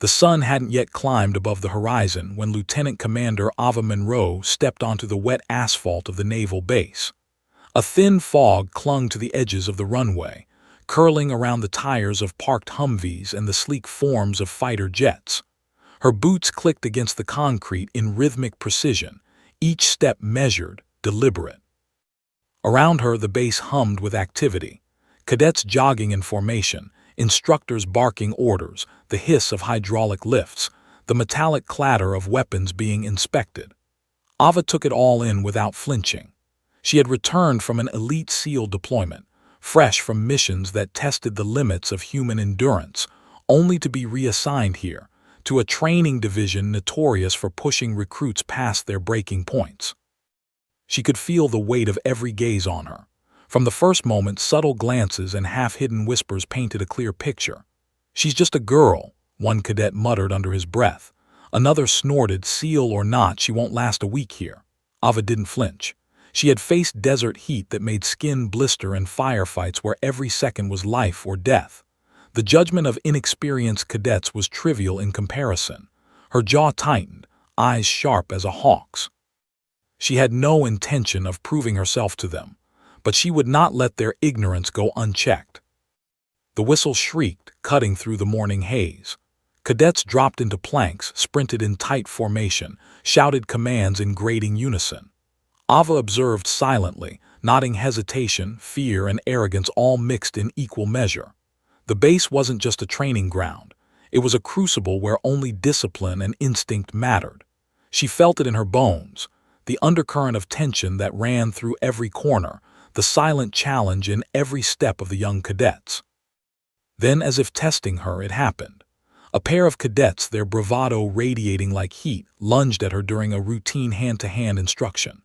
The sun hadn't yet climbed above the horizon when Lieutenant Commander Ava Monroe stepped onto the wet asphalt of the naval base. A thin fog clung to the edges of the runway, curling around the tires of parked Humvees and the sleek forms of fighter jets. Her boots clicked against the concrete in rhythmic precision, each step measured, deliberate. Around her, the base hummed with activity. Cadets jogging in formation, instructors barking orders, the hiss of hydraulic lifts, the metallic clatter of weapons being inspected. Ava took it all in without flinching. She had returned from an elite SEAL deployment, fresh from missions that tested the limits of human endurance, only to be reassigned here, to a training division notorious for pushing recruits past their breaking points. She could feel the weight of every gaze on her. From the first moment, subtle glances and half-hidden whispers painted a clear picture. "She's just a girl," one cadet muttered under his breath. Another snorted, "SEAL or not, she won't last a week here." Ava didn't flinch. She had faced desert heat that made skin blister and firefights where every second was life or death. The judgment of inexperienced cadets was trivial in comparison. Her jaw tightened, eyes sharp as a hawk's. She had no intention of proving herself to them, but she would not let their ignorance go unchecked. The whistle shrieked, cutting through the morning haze. Cadets dropped into planks, sprinted in tight formation, shouted commands in grating unison. Ava observed silently, nodding hesitation, fear, and arrogance all mixed in equal measure. The base wasn't just a training ground. It was a crucible where only discipline and instinct mattered. She felt it in her bones, the undercurrent of tension that ran through every corner, the silent challenge in every step of the young cadets. Then, as if testing her, it happened. A pair of cadets, their bravado radiating like heat, lunged at her during a routine hand-to-hand instruction.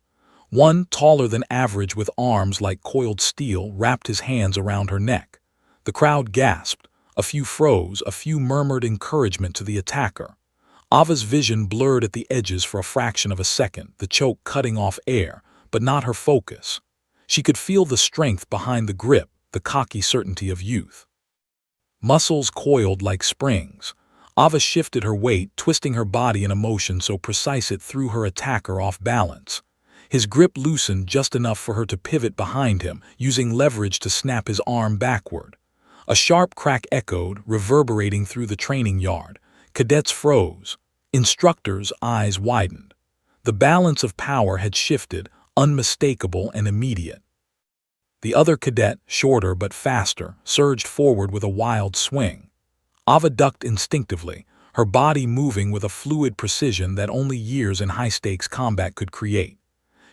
One, taller than average with arms like coiled steel, wrapped his hands around her neck. The crowd gasped. A few froze, a few murmured encouragement to the attacker. Ava's vision blurred at the edges for a fraction of a second, the choke cutting off air, but not her focus. She could feel the strength behind the grip, the cocky certainty of youth. Muscles coiled like springs. Ava shifted her weight, twisting her body in a motion so precise it threw her attacker off balance. His grip loosened just enough for her to pivot behind him, using leverage to snap his arm backward. A sharp crack echoed, reverberating through the training yard. Cadets froze. Instructors' eyes widened. The balance of power had shifted, unmistakable and immediate. The other cadet, shorter but faster, surged forward with a wild swing. Ava ducked instinctively, her body moving with a fluid precision that only years in high-stakes combat could create.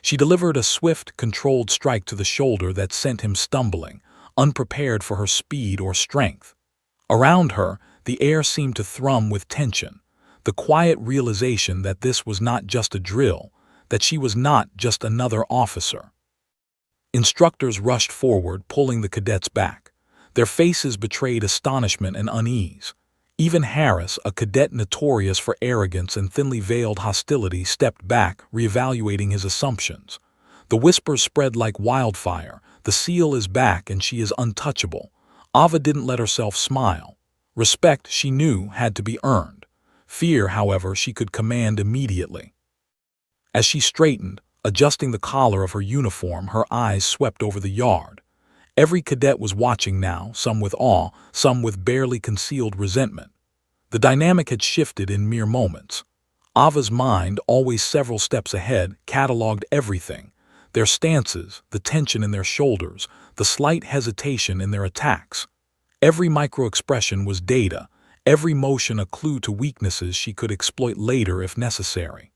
She delivered a swift, controlled strike to the shoulder that sent him stumbling, unprepared for her speed or strength. Around her, the air seemed to thrum with tension, the quiet realization that this was not just a drill, that she was not just another officer. Instructors rushed forward, pulling the cadets back. Their faces betrayed astonishment and unease. Even Harris, a cadet notorious for arrogance and thinly veiled hostility, stepped back, reevaluating his assumptions. The whispers spread like wildfire. The SEAL is back and she is untouchable. Ava didn't let herself smile. Respect, she knew, had to be earned. Fear, however, she could command immediately. As she straightened, adjusting the collar of her uniform, her eyes swept over the yard. Every cadet was watching now, some with awe, some with barely concealed resentment. The dynamic had shifted in mere moments. Ava's mind, always several steps ahead, cataloged everything. Their stances, the tension in their shoulders, the slight hesitation in their attacks. Every micro-expression was data, every motion a clue to weaknesses she could exploit later if necessary.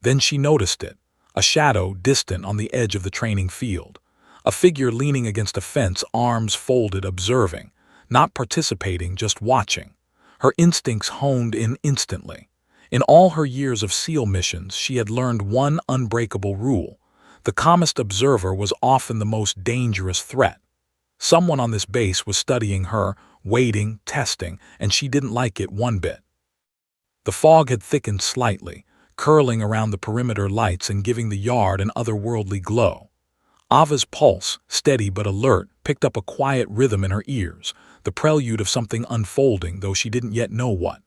Then she noticed it, a shadow distant on the edge of the training field. A figure leaning against a fence, arms folded, observing, not participating, just watching. Her instincts honed in instantly. In all her years of SEAL missions, she had learned one unbreakable rule. The calmest observer was often the most dangerous threat. Someone on this base was studying her, waiting, testing, and she didn't like it one bit. The fog had thickened slightly, curling around the perimeter lights and giving the yard an otherworldly glow. Ava's pulse, steady but alert, picked up a quiet rhythm in her ears, the prelude of something unfolding, though she didn't yet know what.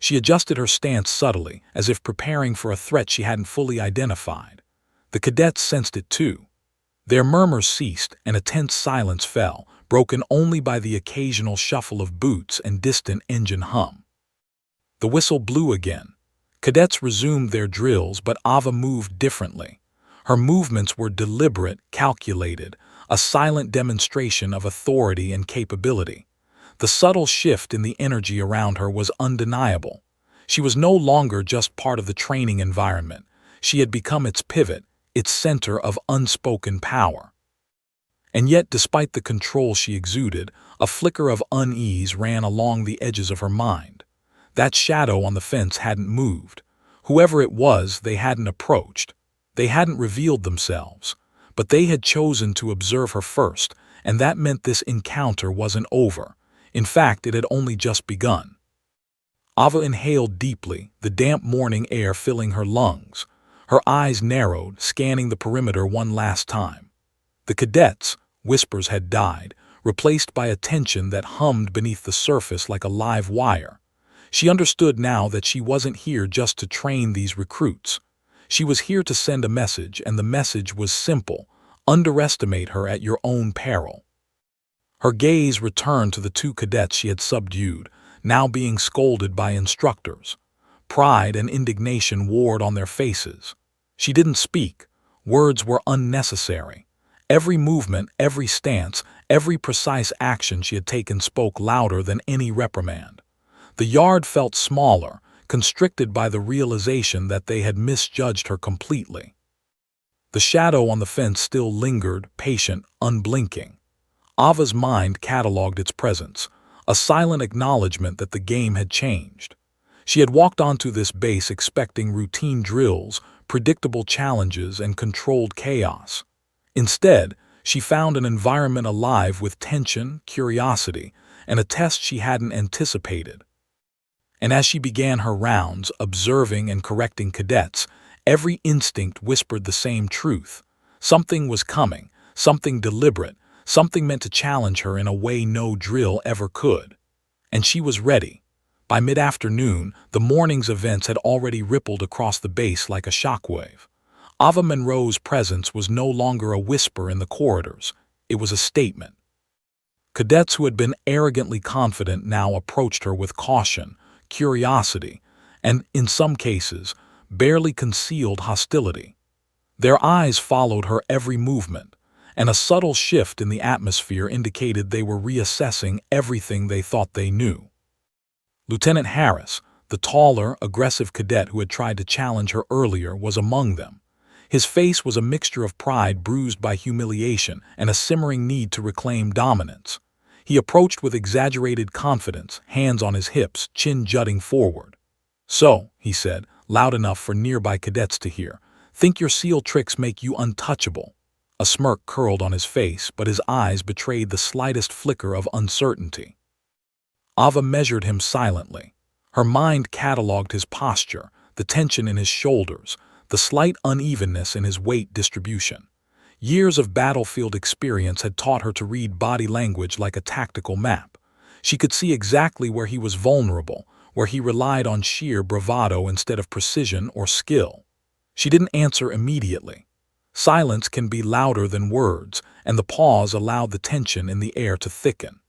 She adjusted her stance subtly, as if preparing for a threat she hadn't fully identified. The cadets sensed it too. Their murmurs ceased, and a tense silence fell, broken only by the occasional shuffle of boots and distant engine hum. The whistle blew again. Cadets resumed their drills, but Ava moved differently. Her movements were deliberate, calculated, a silent demonstration of authority and capability. The subtle shift in the energy around her was undeniable. She was no longer just part of the training environment. She had become its pivot, its center of unspoken power. And yet, despite the control she exuded, a flicker of unease ran along the edges of her mind. That shadow on the fence hadn't moved. Whoever it was, they hadn't approached. They hadn't revealed themselves. But they had chosen to observe her first, and that meant this encounter wasn't over. In fact, it had only just begun. Ava inhaled deeply, the damp morning air filling her lungs. Her eyes narrowed, scanning the perimeter one last time. The cadets, whispers had died, replaced by a tension that hummed beneath the surface like a live wire. She understood now that she wasn't here just to train these recruits. She was here to send a message, and the message was simple: underestimate her at your own peril. Her gaze returned to the two cadets she had subdued, now being scolded by instructors. Pride and indignation warred on their faces. She didn't speak. Words were unnecessary. Every movement, every stance, every precise action she had taken spoke louder than any reprimand. The yard felt smaller, constricted by the realization that they had misjudged her completely. The shadow on the fence still lingered, patient, unblinking. Ava's mind catalogued its presence, a silent acknowledgement that the game had changed. She had walked onto this base expecting routine drills, predictable challenges, and controlled chaos. Instead, she found an environment alive with tension, curiosity, and a test she hadn't anticipated. And as she began her rounds, observing and correcting cadets, every instinct whispered the same truth. Something was coming, something deliberate, something meant to challenge her in a way no drill ever could. And she was ready. By mid-afternoon, the morning's events had already rippled across the base like a shockwave. Ava Monroe's presence was no longer a whisper in the corridors. It was a statement. Cadets who had been arrogantly confident now approached her with caution, curiosity, and, in some cases, barely concealed hostility. Their eyes followed her every movement, and a subtle shift in the atmosphere indicated they were reassessing everything they thought they knew. Lieutenant Harris, the taller, aggressive cadet who had tried to challenge her earlier, was among them. His face was a mixture of pride bruised by humiliation and a simmering need to reclaim dominance. He approached with exaggerated confidence, hands on his hips, chin jutting forward. "So," he said, loud enough for nearby cadets to hear, "think your SEAL tricks make you untouchable?" A smirk curled on his face, but his eyes betrayed the slightest flicker of uncertainty. Ava measured him silently. Her mind catalogued his posture, the tension in his shoulders, the slight unevenness in his weight distribution. Years of battlefield experience had taught her to read body language like a tactical map. She could see exactly where he was vulnerable, where he relied on sheer bravado instead of precision or skill. She didn't answer immediately. Silence can be louder than words, and the pause allowed the tension in the air to thicken.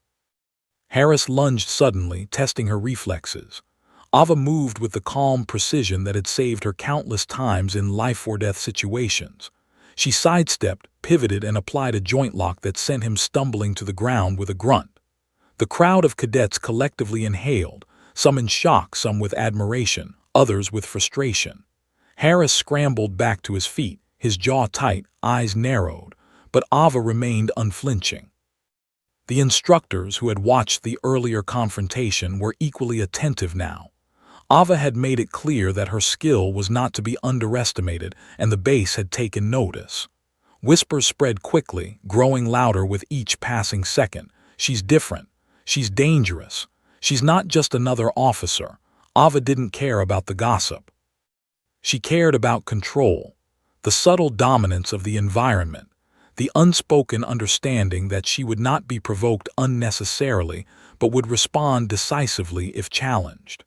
Harris lunged suddenly, testing her reflexes. Ava moved with the calm precision that had saved her countless times in life-or-death situations. She sidestepped, pivoted, and applied a joint lock that sent him stumbling to the ground with a grunt. The crowd of cadets collectively inhaled, some in shock, some with admiration, others with frustration. Harris scrambled back to his feet, his jaw tight, eyes narrowed, but Ava remained unflinching. The instructors who had watched the earlier confrontation were equally attentive now. Ava had made it clear that her skill was not to be underestimated, and the base had taken notice. Whispers spread quickly, growing louder with each passing second. "She's different. She's dangerous. She's not just another officer." Ava didn't care about the gossip. She cared about control, the subtle dominance of the environment, the unspoken understanding that she would not be provoked unnecessarily, but would respond decisively if challenged.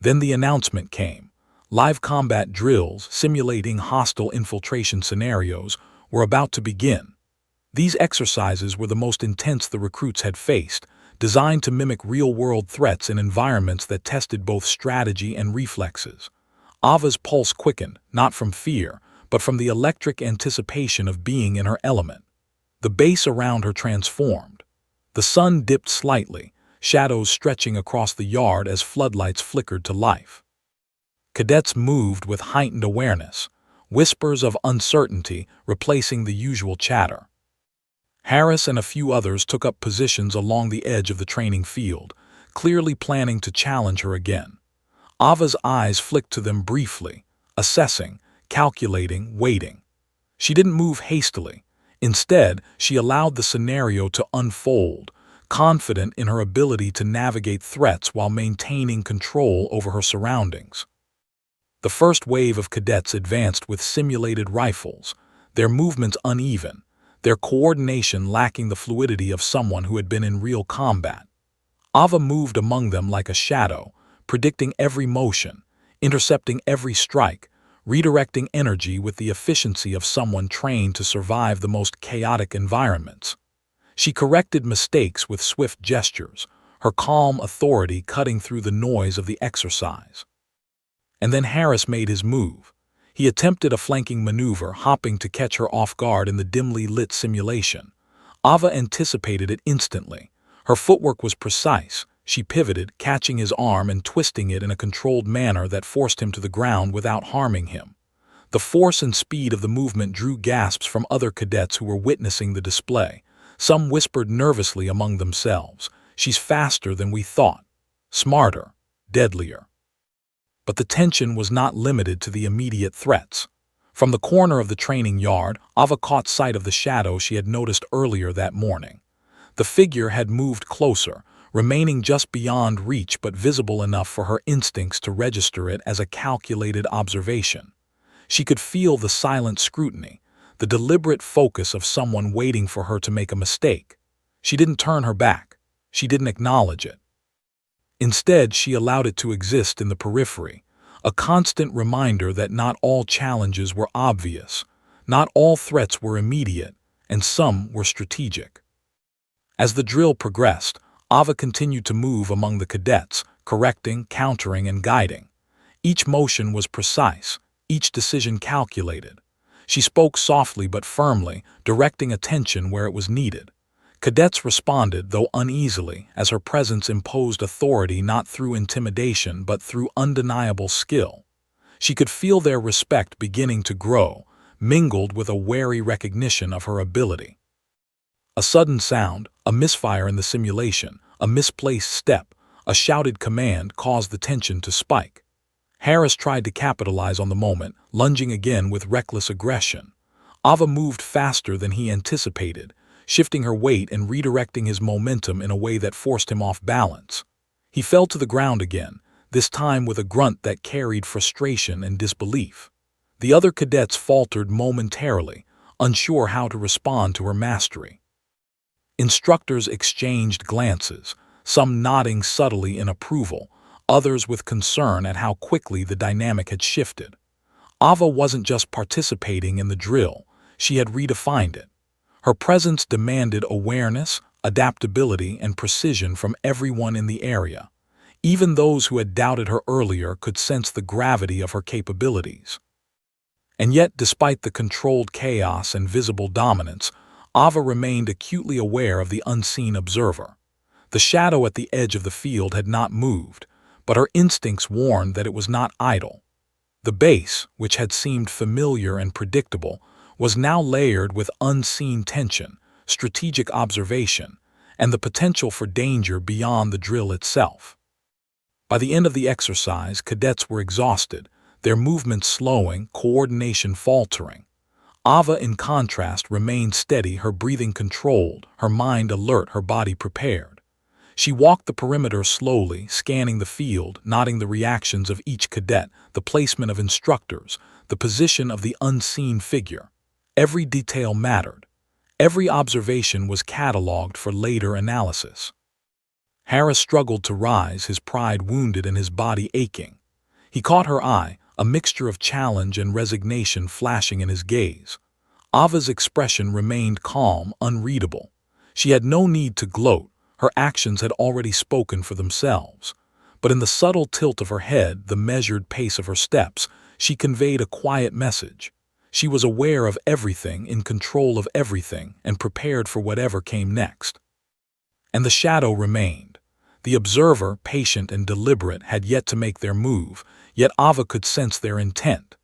Then the announcement came. Live combat drills simulating hostile infiltration scenarios were about to begin. These exercises were the most intense the recruits had faced, designed to mimic real-world threats in environments that tested both strategy and reflexes. Ava's pulse quickened, not from fear, but from the electric anticipation of being in her element. The base around her transformed. The sun dipped slightly, shadows stretching across the yard as floodlights flickered to life. Cadets moved with heightened awareness, whispers of uncertainty replacing the usual chatter. Harris and a few others took up positions along the edge of the training field, clearly planning to challenge her again. Ava's eyes flicked to them briefly, assessing, calculating, waiting. She didn't move hastily. Instead, she allowed the scenario to unfold, confident in her ability to navigate threats while maintaining control over her surroundings. The first wave of cadets advanced with simulated rifles, their movements uneven, their coordination lacking the fluidity of someone who had been in real combat. Ava moved among them like a shadow, predicting every motion, intercepting every strike, redirecting energy with the efficiency of someone trained to survive the most chaotic environments. She corrected mistakes with swift gestures, her calm authority cutting through the noise of the exercise. And then Harris made his move. He attempted a flanking maneuver, hopping to catch her off guard in the dimly lit simulation. Ava anticipated it instantly. Her footwork was precise. She pivoted, catching his arm and twisting it in a controlled manner that forced him to the ground without harming him. The force and speed of the movement drew gasps from other cadets who were witnessing the display. Some whispered nervously among themselves, "She's faster than we thought. Smarter. Deadlier." But the tension was not limited to the immediate threats. From the corner of the training yard, Ava caught sight of the shadow she had noticed earlier that morning. The figure had moved closer, remaining just beyond reach but visible enough for her instincts to register it as a calculated observation. She could feel the silent scrutiny, the deliberate focus of someone waiting for her to make a mistake. She didn't turn her back. She didn't acknowledge it. Instead, she allowed it to exist in the periphery, a constant reminder that not all challenges were obvious, not all threats were immediate, and some were strategic. As the drill progressed, Ava continued to move among the cadets, correcting, countering, and guiding. Each motion was precise, each decision calculated. She spoke softly but firmly, directing attention where it was needed. Cadets responded, though uneasily, as her presence imposed authority not through intimidation but through undeniable skill. She could feel their respect beginning to grow, mingled with a wary recognition of her ability. A sudden sound, a misfire in the simulation, a misplaced step, a shouted command caused the tension to spike. Harris tried to capitalize on the moment, lunging again with reckless aggression. Ava moved faster than he anticipated, shifting her weight and redirecting his momentum in a way that forced him off balance. He fell to the ground again, this time with a grunt that carried frustration and disbelief. The other cadets faltered momentarily, unsure how to respond to her mastery. Instructors exchanged glances, some nodding subtly in approval, others with concern at how quickly the dynamic had shifted. Ava wasn't just participating in the drill, she had redefined it. Her presence demanded awareness, adaptability, and precision from everyone in the area. Even those who had doubted her earlier could sense the gravity of her capabilities. And yet, despite the controlled chaos and visible dominance, Ava remained acutely aware of the unseen observer. The shadow at the edge of the field had not moved, but her instincts warned that it was not idle. The base, which had seemed familiar and predictable, was now layered with unseen tension, strategic observation, and the potential for danger beyond the drill itself. By the end of the exercise, cadets were exhausted, their movements slowing, coordination faltering. Ava, in contrast, remained steady, her breathing controlled, her mind alert, her body prepared. She walked the perimeter slowly, scanning the field, noting the reactions of each cadet, the placement of instructors, the position of the unseen figure. Every detail mattered. Every observation was catalogued for later analysis. Harris struggled to rise, his pride wounded and his body aching. He caught her eye, a mixture of challenge and resignation flashing in his gaze. Ava's expression remained calm, unreadable. She had no need to gloat, her actions had already spoken for themselves. But in the subtle tilt of her head, the measured pace of her steps, she conveyed a quiet message. She was aware of everything, in control of everything, and prepared for whatever came next. And the shadow remained. The observer, patient and deliberate, had yet to make their move, yet Ava could sense their intent.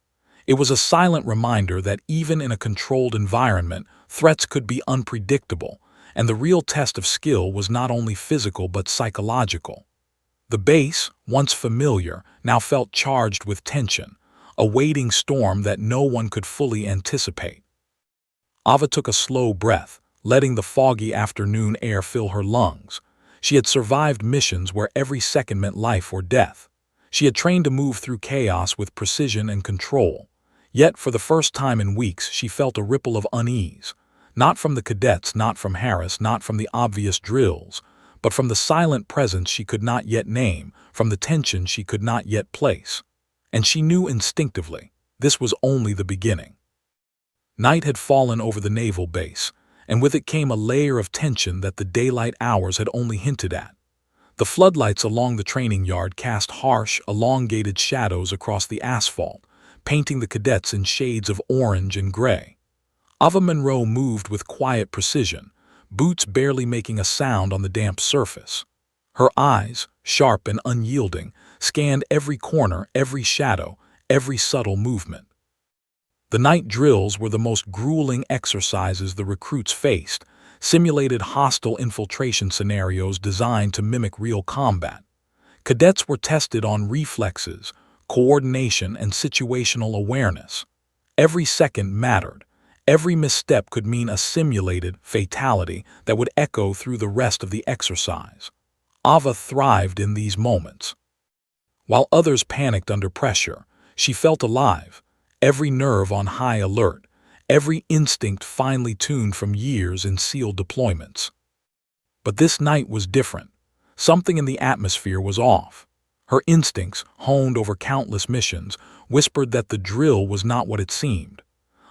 It was a silent reminder that even in a controlled environment, threats could be unpredictable, and the real test of skill was not only physical but psychological. The base, once familiar, now felt charged with tension, a waiting storm that no one could fully anticipate. Ava took a slow breath, letting the foggy afternoon air fill her lungs. She had survived missions where every second meant life or death. She had trained to move through chaos with precision and control. Yet, for the first time in weeks, she felt a ripple of unease. Not from the cadets, not from Harris, not from the obvious drills, but from the silent presence she could not yet name, from the tension she could not yet place. And she knew instinctively, this was only the beginning. Night had fallen over the naval base, and with it came a layer of tension that the daylight hours had only hinted at. The floodlights along the training yard cast harsh, elongated shadows across the asphalt, painting the cadets in shades of orange and gray. Ava Monroe moved with quiet precision, boots barely making a sound on the damp surface. Her eyes, sharp and unyielding, scanned every corner, every shadow, every subtle movement. The night drills were the most grueling exercises the recruits faced, simulated hostile infiltration scenarios designed to mimic real combat. Cadets were tested on reflexes, coordination, and situational awareness. Every second mattered. Every misstep could mean a simulated fatality that would echo through the rest of the exercise. Ava thrived in these moments. While others panicked under pressure, she felt alive, every nerve on high alert, every instinct finely tuned from years in SEAL deployments. But this night was different. Something in the atmosphere was off. Her instincts, honed over countless missions, whispered that the drill was not what it seemed.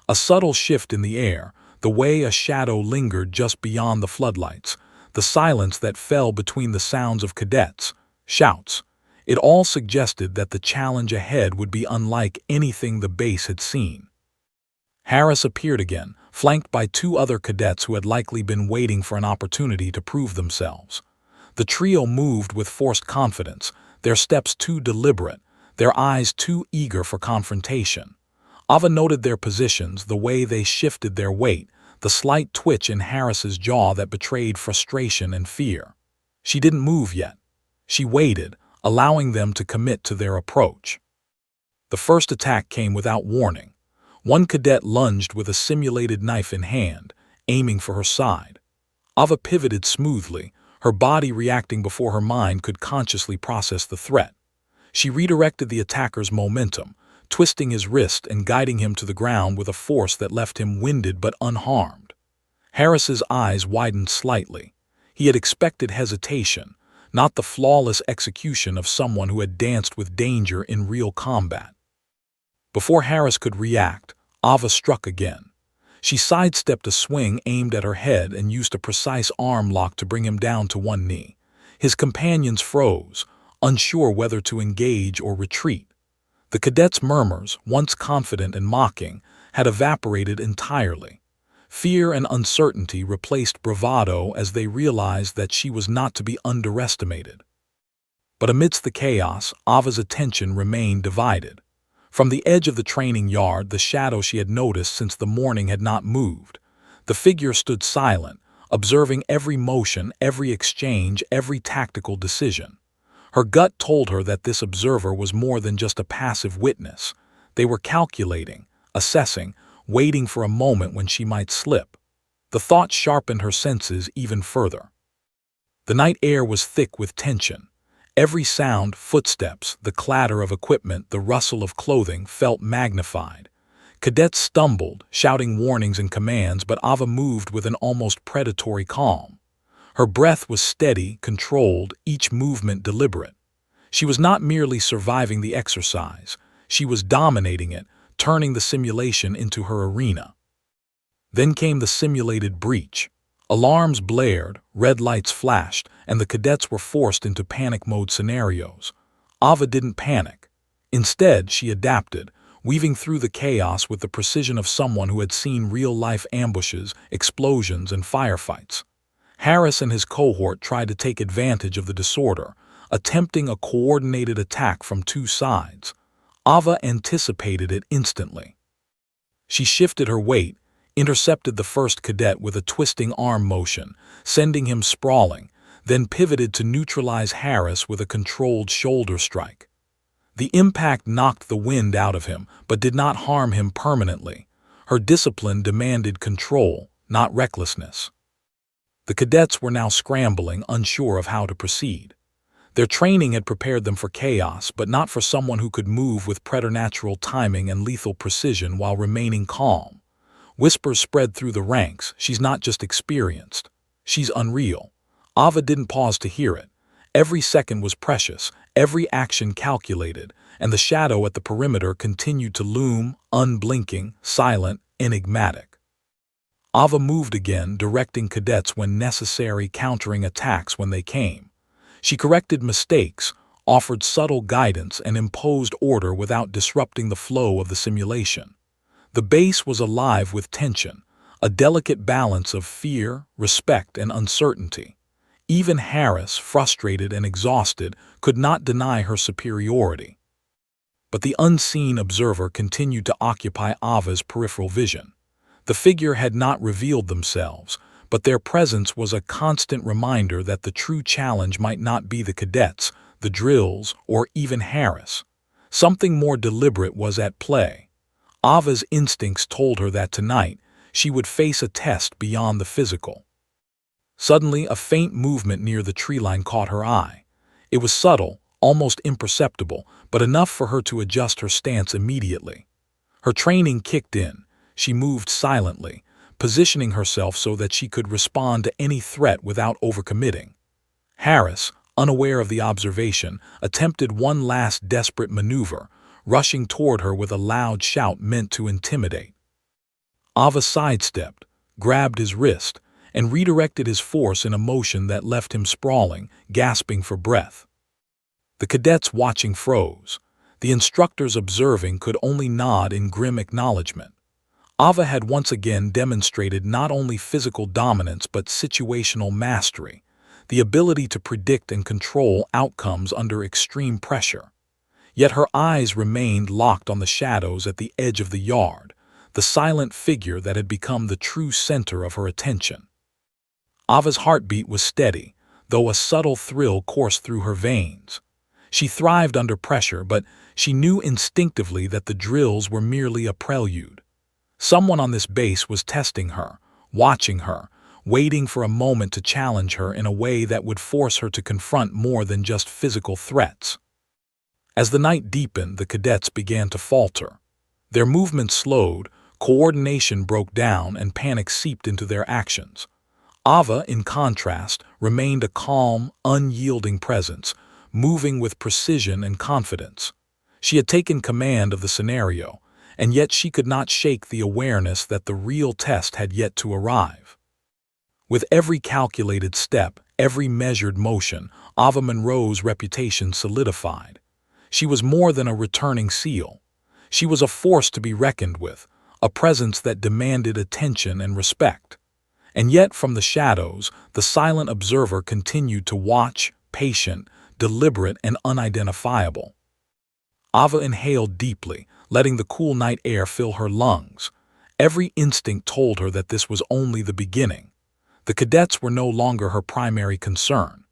A subtle shift in the air, the way a shadow lingered just beyond the floodlights, the silence that fell between the sounds of cadets, shouts. It all suggested that the challenge ahead would be unlike anything the base had seen. Harris appeared again, flanked by two other cadets who had likely been waiting for an opportunity to prove themselves. The trio moved with forced confidence, their steps too deliberate, their eyes too eager for confrontation. Ava noted their positions, the way they shifted their weight, the slight twitch in Harris's jaw that betrayed frustration and fear. She didn't move yet. She waited, allowing them to commit to their approach. The first attack came without warning. One cadet lunged with a simulated knife in hand, aiming for her side. Ava pivoted smoothly, her body reacting before her mind could consciously process the threat. She redirected the attacker's momentum, twisting his wrist and guiding him to the ground with a force that left him winded but unharmed. Harris's eyes widened slightly. He had expected hesitation, not the flawless execution of someone who had danced with danger in real combat. Before Harris could react, Ava struck again. She sidestepped a swing aimed at her head and used a precise arm lock to bring him down to one knee. His companions froze, unsure whether to engage or retreat. The cadets' murmurs, once confident and mocking, had evaporated entirely. Fear and uncertainty replaced bravado as they realized that she was not to be underestimated. But amidst the chaos, Ava's attention remained divided. From the edge of the training yard, the shadow she had noticed since the morning had not moved. The figure stood silent, observing every motion, every exchange, every tactical decision. Her gut told her that this observer was more than just a passive witness. They were calculating, assessing, waiting for a moment when she might slip. The thought sharpened her senses even further. The night air was thick with tension. Every sound, footsteps, the clatter of equipment, the rustle of clothing felt magnified. Cadets stumbled, shouting warnings and commands, but Ava moved with an almost predatory calm. Her breath was steady, controlled, each movement deliberate. She was not merely surviving the exercise, she was dominating it, turning the simulation into her arena. Then came the simulated breach. Alarms blared, red lights flashed, and the cadets were forced into panic mode scenarios. Ava didn't panic. Instead, she adapted, weaving through the chaos with the precision of someone who had seen real-life ambushes, explosions, and firefights. Harris and his cohort tried to take advantage of the disorder, attempting a coordinated attack from two sides. Ava anticipated it instantly. She shifted her weight, intercepted the first cadet with a twisting arm motion, sending him sprawling, then pivoted to neutralize Harris with a controlled shoulder strike. The impact knocked the wind out of him, but did not harm him permanently. Her discipline demanded control, not recklessness. The cadets were now scrambling, unsure of how to proceed. Their training had prepared them for chaos, but not for someone who could move with preternatural timing and lethal precision while remaining calm. Whispers spread through the ranks, "She's not just experienced, she's unreal." Ava didn't pause to hear it. Every second was precious, every action calculated, and the shadow at the perimeter continued to loom, unblinking, silent, enigmatic. Ava moved again, directing cadets when necessary, countering attacks when they came. She corrected mistakes, offered subtle guidance, and imposed order without disrupting the flow of the simulation. The base was alive with tension, a delicate balance of fear, respect, and uncertainty. Even Harris, frustrated and exhausted, could not deny her superiority. But the unseen observer continued to occupy Ava's peripheral vision. The figure had not revealed themselves, but their presence was a constant reminder that the true challenge might not be the cadets, the drills, or even Harris. Something more deliberate was at play. Ava's instincts told her that tonight she would face a test beyond the physical. Suddenly, a faint movement near the tree line caught her eye. It was subtle, almost imperceptible, but enough for her to adjust her stance immediately. Her training kicked in. She moved silently, positioning herself so that she could respond to any threat without overcommitting. Harris, unaware of the observation, attempted one last desperate maneuver, rushing toward her with a loud shout meant to intimidate. Ava sidestepped, grabbed his wrist, and redirected his force in a motion that left him sprawling, gasping for breath. The cadets watching froze. The instructors observing could only nod in grim acknowledgement. Ava had once again demonstrated not only physical dominance but situational mastery, the ability to predict and control outcomes under extreme pressure. Yet her eyes remained locked on the shadows at the edge of the yard, the silent figure that had become the true center of her attention. Ava's heartbeat was steady, though a subtle thrill coursed through her veins. She thrived under pressure, but she knew instinctively that the drills were merely a prelude. Someone on this base was testing her, watching her, waiting for a moment to challenge her in a way that would force her to confront more than just physical threats. As the night deepened, the cadets began to falter. Their movements slowed, coordination broke down, and panic seeped into their actions. Ava, in contrast, remained a calm, unyielding presence, moving with precision and confidence. She had taken command of the scenario, and yet she could not shake the awareness that the real test had yet to arrive. With every calculated step, every measured motion, Ava Monroe's reputation solidified. She was more than a returning SEAL. She was a force to be reckoned with, a presence that demanded attention and respect. And yet, from the shadows, the silent observer continued to watch, patient, deliberate, and unidentifiable. Ava inhaled deeply, letting the cool night air fill her lungs. Every instinct told her that this was only the beginning. The cadets were no longer her primary concern.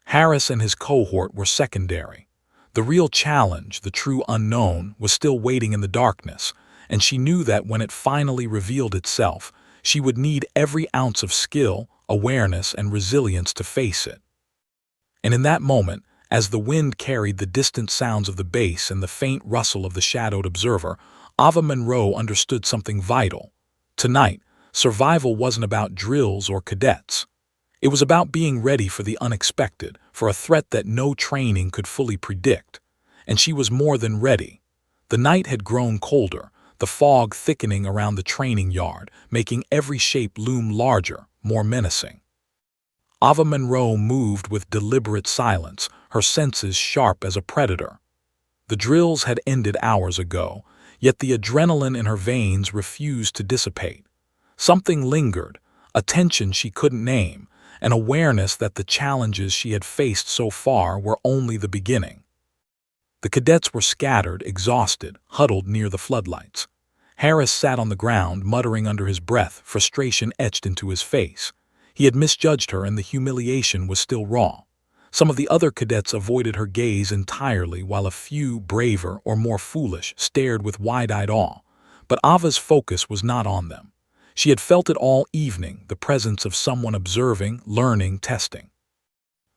Harris and his cohort were secondary. The real challenge, the true unknown, was still waiting in the darkness, and she knew that when it finally revealed itself, she would need every ounce of skill, awareness, and resilience to face it. And in that moment, as the wind carried the distant sounds of the base and the faint rustle of the shadowed observer, Ava Monroe understood something vital. Tonight, survival wasn't about drills or cadets. It was about being ready for the unexpected, for a threat that no training could fully predict. And she was more than ready. The night had grown colder, the fog thickening around the training yard, making every shape loom larger, more menacing. Ava Monroe moved with deliberate silence, her senses sharp as a predator. The drills had ended hours ago, yet the adrenaline in her veins refused to dissipate. Something lingered, a tension she couldn't name, an awareness that the challenges she had faced so far were only the beginning. The cadets were scattered, exhausted, huddled near the floodlights. Harris sat on the ground, muttering under his breath, frustration etched into his face. He had misjudged her and the humiliation was still raw. Some of the other cadets avoided her gaze entirely, while a few, braver or more foolish, stared with wide-eyed awe. But Ava's focus was not on them. She had felt it all evening, the presence of someone observing, learning, testing.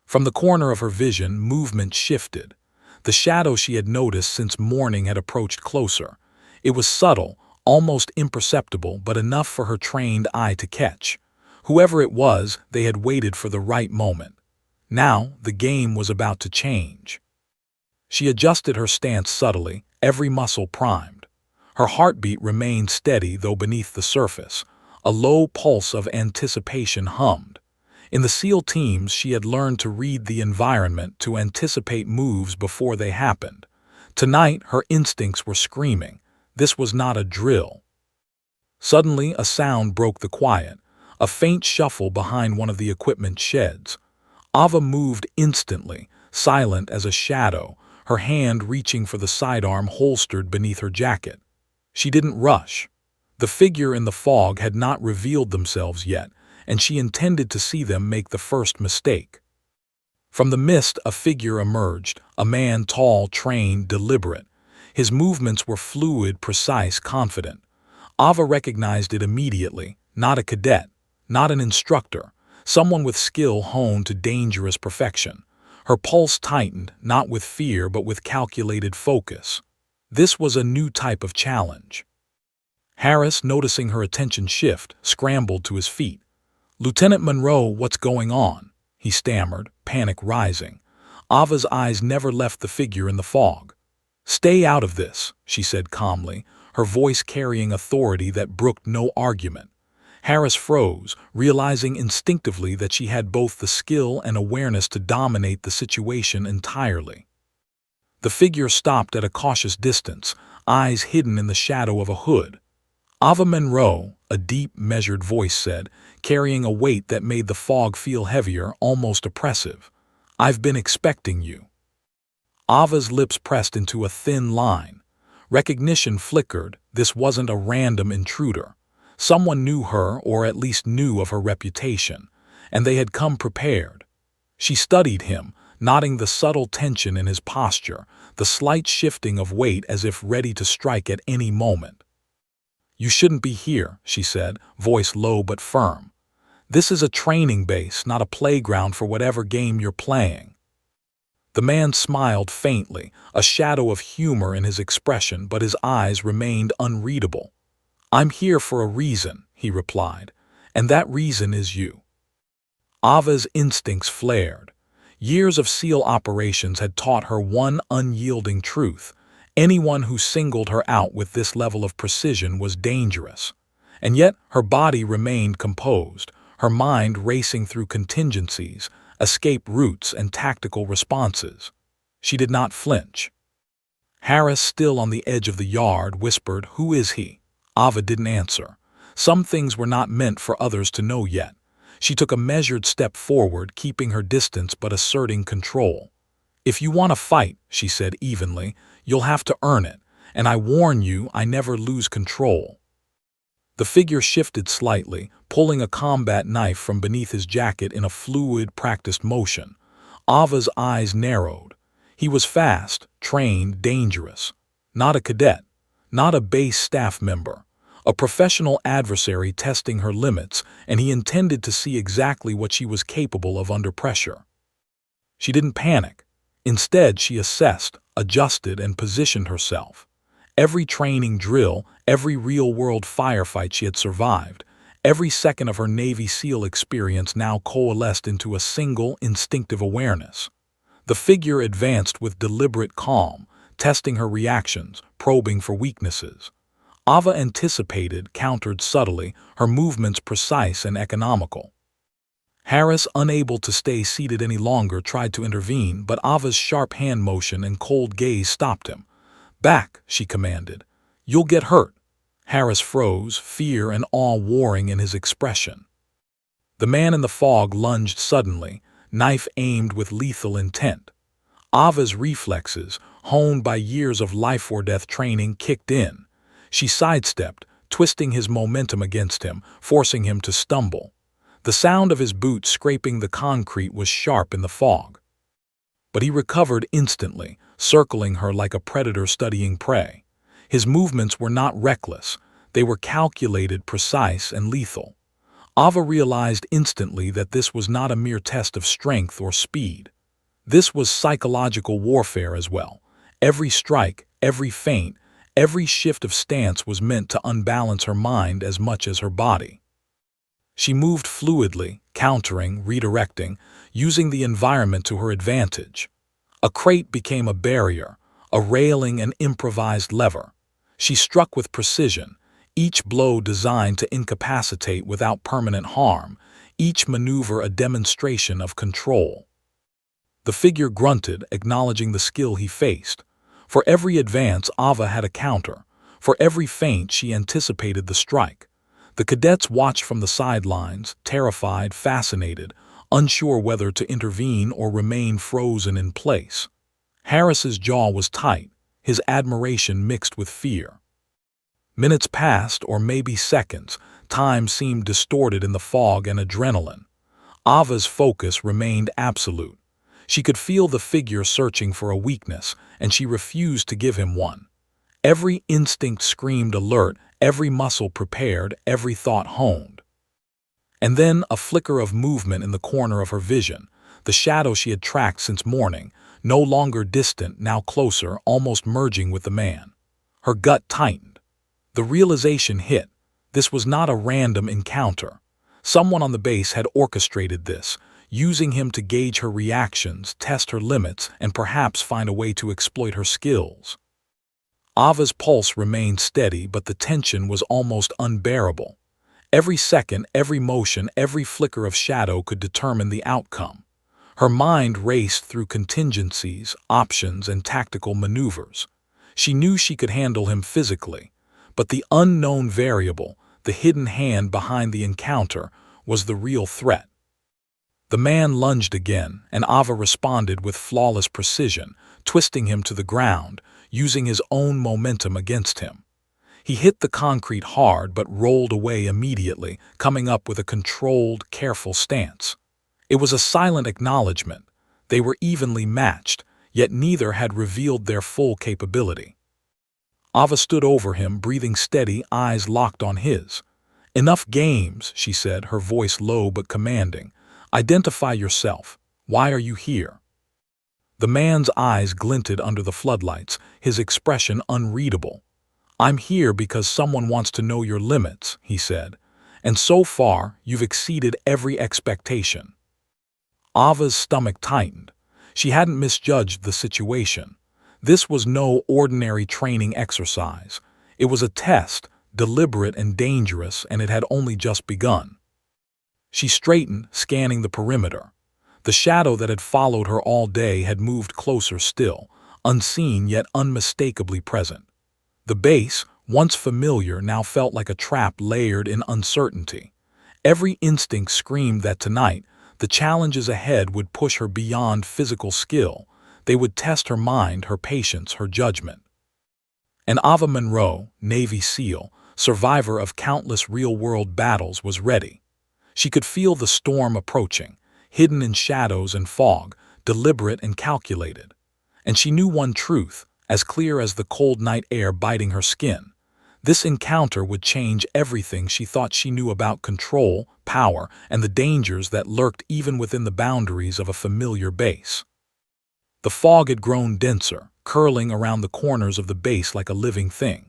From the corner of her vision, movement shifted. The shadow she had noticed since morning had approached closer. It was subtle, almost imperceptible, but enough for her trained eye to catch. Whoever it was, they had waited for the right moment. Now, the game was about to change. She adjusted her stance subtly, every muscle primed. Her heartbeat remained steady, though beneath the surface. A low pulse of anticipation hummed. In the SEAL teams, she had learned to read the environment, to anticipate moves before they happened. Tonight, her instincts were screaming. This was not a drill. Suddenly, a sound broke the quiet, a faint shuffle behind one of the equipment sheds. Ava moved instantly, silent as a shadow, her hand reaching for the sidearm holstered beneath her jacket. She didn't rush. The figure in the fog had not revealed themselves yet, and she intended to see them make the first mistake. From the mist, a figure emerged, a man tall, trained, deliberate. His movements were fluid, precise, confident. Ava recognized it immediately, not a cadet, not an instructor, someone with skill honed to dangerous perfection. Her pulse tightened, not with fear but with calculated focus. This was a new type of challenge. Harris, noticing her attention shift, scrambled to his feet. "Lieutenant Monroe, what's going on?" he stammered, panic rising. Ava's eyes never left the figure in the fog. "Stay out of this," she said calmly, her voice carrying authority that brooked no argument. Harris froze, realizing instinctively that she had both the skill and awareness to dominate the situation entirely. The figure stopped at a cautious distance, eyes hidden in the shadow of a hood. "Ava Monroe," a deep, measured voice said, carrying a weight that made the fog feel heavier, almost oppressive. "I've been expecting you." Ava's lips pressed into a thin line. Recognition flickered. This wasn't a random intruder. Someone knew her, or at least knew of her reputation, and they had come prepared. She studied him, noting the subtle tension in his posture, the slight shifting of weight as if ready to strike at any moment. "You shouldn't be here," she said, voice low but firm. "This is a training base, not a playground for whatever game you're playing." The man smiled faintly, a shadow of humor in his expression, but his eyes remained unreadable. "I'm here for a reason," he replied, "and that reason is you." Ava's instincts flared. Years of SEAL operations had taught her one unyielding truth. Anyone who singled her out with this level of precision was dangerous. And yet her body remained composed, her mind racing through contingencies, escape routes, and tactical responses. She did not flinch. Harris, still on the edge of the yard, whispered, "Who is he?" Ava didn't answer. Some things were not meant for others to know yet. She took a measured step forward, keeping her distance but asserting control. "If you want to fight," she said evenly, "you'll have to earn it, and I warn you, I never lose control." The figure shifted slightly, pulling a combat knife from beneath his jacket in a fluid, practiced motion. Ava's eyes narrowed. He was fast, trained, dangerous. Not a cadet, not a base staff member. A professional adversary testing her limits, and he intended to see exactly what she was capable of under pressure. She didn't panic. Instead, she assessed, adjusted, and positioned herself. Every training drill, every real-world firefight she had survived, Every second of her Navy SEAL experience now coalesced into a single, instinctive awareness. The figure advanced with deliberate calm, testing her reactions, probing for weaknesses. Ava anticipated, countered subtly, her movements precise and economical. Harris, unable to stay seated any longer, tried to intervene, but Ava's sharp hand motion and cold gaze stopped him. "Back," she commanded. "You'll get hurt." Harris froze, fear and awe warring in his expression. The man in the fog lunged suddenly, knife aimed with lethal intent. Ava's reflexes, honed by years of life-or-death training, kicked in. She sidestepped, twisting his momentum against him, forcing him to stumble. The sound of his boots scraping the concrete was sharp in the fog. But he recovered instantly, circling her like a predator studying prey. His movements were not reckless. They were calculated, precise, and lethal. Ava realized instantly that this was not a mere test of strength or speed. This was psychological warfare as well. Every strike, every feint, every shift of stance was meant to unbalance her mind as much as her body. She moved fluidly, countering, redirecting, using the environment to her advantage. A crate became a barrier, a railing an improvised lever. She struck with precision, each blow designed to incapacitate without permanent harm, each maneuver a demonstration of control. The figure grunted, acknowledging the skill he faced. For every advance, Ava had a counter. For every feint, she anticipated the strike. The cadets watched from the sidelines, terrified, fascinated, unsure whether to intervene or remain frozen in place. Harris's jaw was tight, his admiration mixed with fear. Minutes passed, or maybe seconds. Time seemed distorted in the fog and adrenaline. Ava's focus remained absolute. She could feel the figure searching for a weakness, and she refused to give him one. Every instinct screamed alert, every muscle prepared, every thought honed. And then a flicker of movement in the corner of her vision, the shadow she had tracked since morning, no longer distant, now closer, almost merging with the man. Her gut tightened. The realization hit. This was not a random encounter. Someone on the base had orchestrated this, using him to gauge her reactions, test her limits, and perhaps find a way to exploit her skills. Ava's pulse remained steady, but the tension was almost unbearable. Every second, every motion, every flicker of shadow could determine the outcome. Her mind raced through contingencies, options, and tactical maneuvers. She knew she could handle him physically, but the unknown variable, the hidden hand behind the encounter, was the real threat. The man lunged again, and Ava responded with flawless precision, twisting him to the ground, using his own momentum against him. He hit the concrete hard but rolled away immediately, coming up with a controlled, careful stance. It was a silent acknowledgement. They were evenly matched, yet neither had revealed their full capability. Ava stood over him, breathing steady, eyes locked on his. "Enough games," she said, her voice low but commanding. "Identify yourself. Why are you here?" The man's eyes glinted under the floodlights, his expression unreadable. "I'm here because someone wants to know your limits," he said, "and so far you've exceeded every expectation." Ava's stomach tightened. She hadn't misjudged the situation. This was no ordinary training exercise. It was a test, deliberate and dangerous, and it had only just begun. She straightened, scanning the perimeter. The shadow that had followed her all day had moved closer still, unseen yet unmistakably present. The base, once familiar, now felt like a trap layered in uncertainty. Every instinct screamed that tonight, the challenges ahead would push her beyond physical skill. They would test her mind, her patience, her judgment. And Ava Monroe, Navy SEAL, survivor of countless real-world battles, was ready. She could feel the storm approaching, hidden in shadows and fog, deliberate and calculated. And she knew one truth, as clear as the cold night air biting her skin. This encounter would change everything she thought she knew about control, power, and the dangers that lurked even within the boundaries of a familiar base. The fog had grown denser, curling around the corners of the base like a living thing.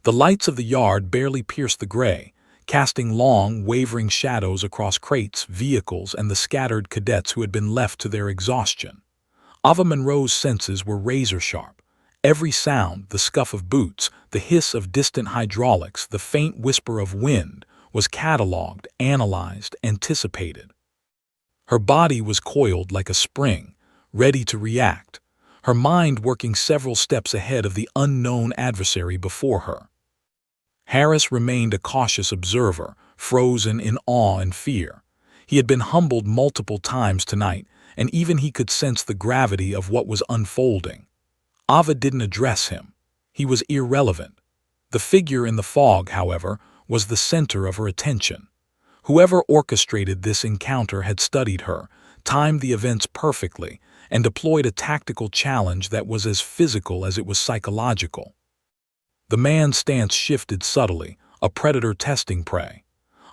The lights of the yard barely pierced the gray, casting long, wavering shadows across crates, vehicles, and the scattered cadets who had been left to their exhaustion. Ava Monroe's senses were razor-sharp. Every sound, the scuff of boots, the hiss of distant hydraulics, the faint whisper of wind, was catalogued, analyzed, anticipated. Her body was coiled like a spring, ready to react, her mind working several steps ahead of the unknown adversary before her. Harris remained a cautious observer, frozen in awe and fear. He had been humbled multiple times tonight, and even he could sense the gravity of what was unfolding. Ava didn't address him. He was irrelevant. The figure in the fog, however, was the center of her attention. Whoever orchestrated this encounter had studied her, timed the events perfectly, and deployed a tactical challenge that was as physical as it was psychological. The man's stance shifted subtly, a predator testing prey.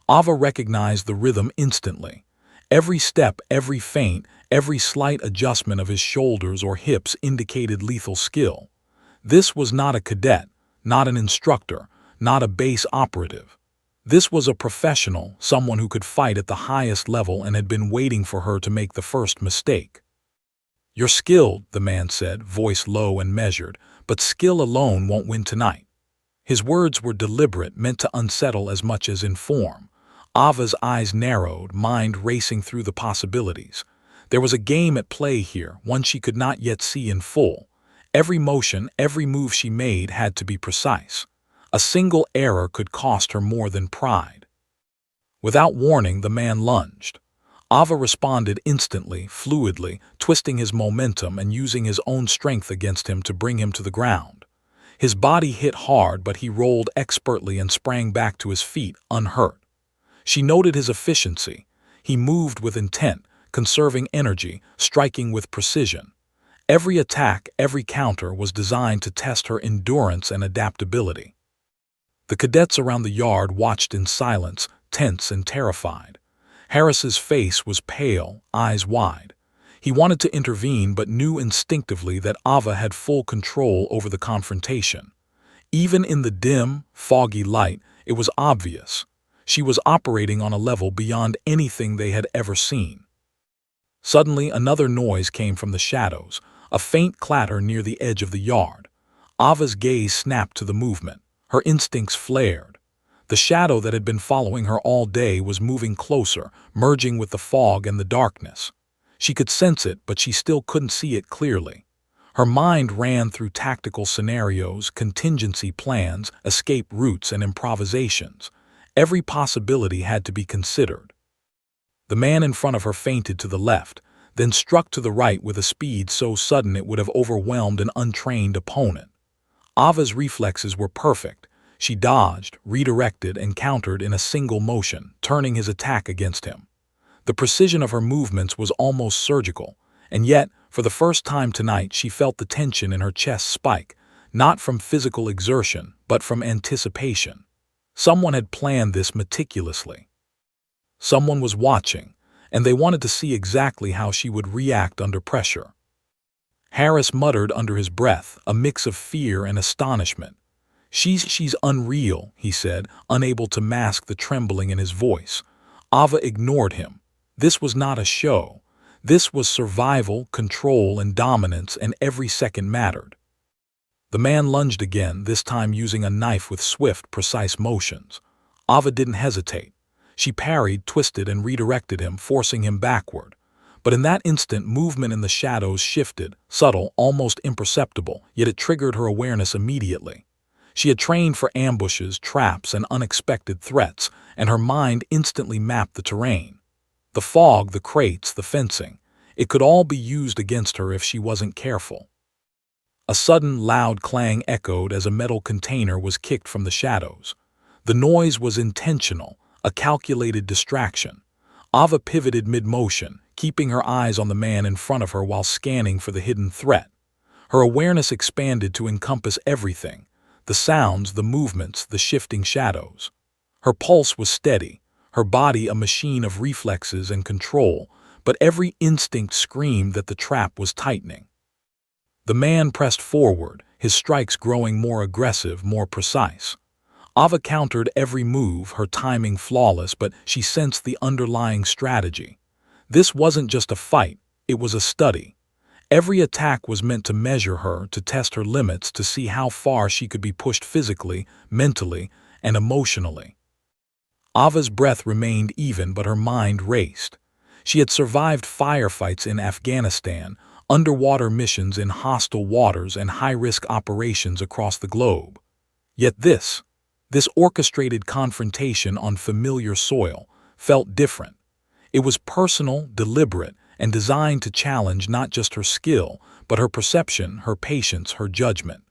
Ava recognized the rhythm instantly. Every step, every feint, every slight adjustment of his shoulders or hips indicated lethal skill. This was not a cadet, not an instructor, not a base operative. This was a professional, someone who could fight at the highest level and had been waiting for her to make the first mistake. "You're skilled," the man said, voice low and measured, "but skill alone won't win tonight." His words were deliberate, meant to unsettle as much as inform. Ava's eyes narrowed, mind racing through the possibilities. There was a game at play here, one she could not yet see in full. Every motion, every move she made had to be precise. A single error could cost her more than pride. Without warning, the man lunged. Ava responded instantly, fluidly, twisting his momentum and using his own strength against him to bring him to the ground. His body hit hard, but he rolled expertly and sprang back to his feet, unhurt. She noted his efficiency. He moved with intent, conserving energy, striking with precision. Every attack, every counter was designed to test her endurance and adaptability. The cadets around the yard watched in silence, tense and terrified. Harris's face was pale, eyes wide. He wanted to intervene but knew instinctively that Ava had full control over the confrontation. Even in the dim, foggy light, it was obvious. She was operating on a level beyond anything they had ever seen. Suddenly, another noise came from the shadows, a faint clatter near the edge of the yard. Ava's gaze snapped to the movement. Her instincts flared. The shadow that had been following her all day was moving closer, merging with the fog and the darkness. She could sense it, but she still couldn't see it clearly. Her mind ran through tactical scenarios, contingency plans, escape routes, and improvisations. Every possibility had to be considered. The man in front of her feinted to the left, then struck to the right with a speed so sudden it would have overwhelmed an untrained opponent. Ava's reflexes were perfect. She dodged, redirected, and countered in a single motion, turning his attack against him. The precision of her movements was almost surgical, and yet, for the first time tonight, she felt the tension in her chest spike, not from physical exertion, but from anticipation. Someone had planned this meticulously. Someone was watching, and they wanted to see exactly how she would react under pressure. Harris muttered under his breath, a mix of fear and astonishment. She's unreal," he said, unable to mask the trembling in his voice. Ava ignored him. This was not a show. This was survival, control, and dominance, and every second mattered. The man lunged again, this time using a knife with swift, precise motions. Ava didn't hesitate. She parried, twisted, and redirected him, forcing him backward. But in that instant, movement in the shadows shifted, subtle, almost imperceptible, yet it triggered her awareness immediately. She had trained for ambushes, traps, and unexpected threats, and her mind instantly mapped the terrain. The fog, the crates, the fencing. It could all be used against her if she wasn't careful. A sudden, loud clang echoed as a metal container was kicked from the shadows. The noise was intentional, a calculated distraction. Ava pivoted mid-motion, keeping her eyes on the man in front of her while scanning for the hidden threat. Her awareness expanded to encompass everything: the sounds, the movements, the shifting shadows. Her pulse was steady, her body a machine of reflexes and control, but every instinct screamed that the trap was tightening. The man pressed forward, his strikes growing more aggressive, more precise. Ava countered every move, her timing flawless, but she sensed the underlying strategy. This wasn't just a fight, it was a study. Every attack was meant to measure her, to test her limits, to see how far she could be pushed physically, mentally, and emotionally. Ava's breath remained even, but her mind raced. She had survived firefights in Afghanistan, underwater missions in hostile waters, and high-risk operations across the globe. Yet this orchestrated confrontation on familiar soil, felt different. It was personal, deliberate, and designed to challenge not just her skill, but her perception, her patience, her judgment.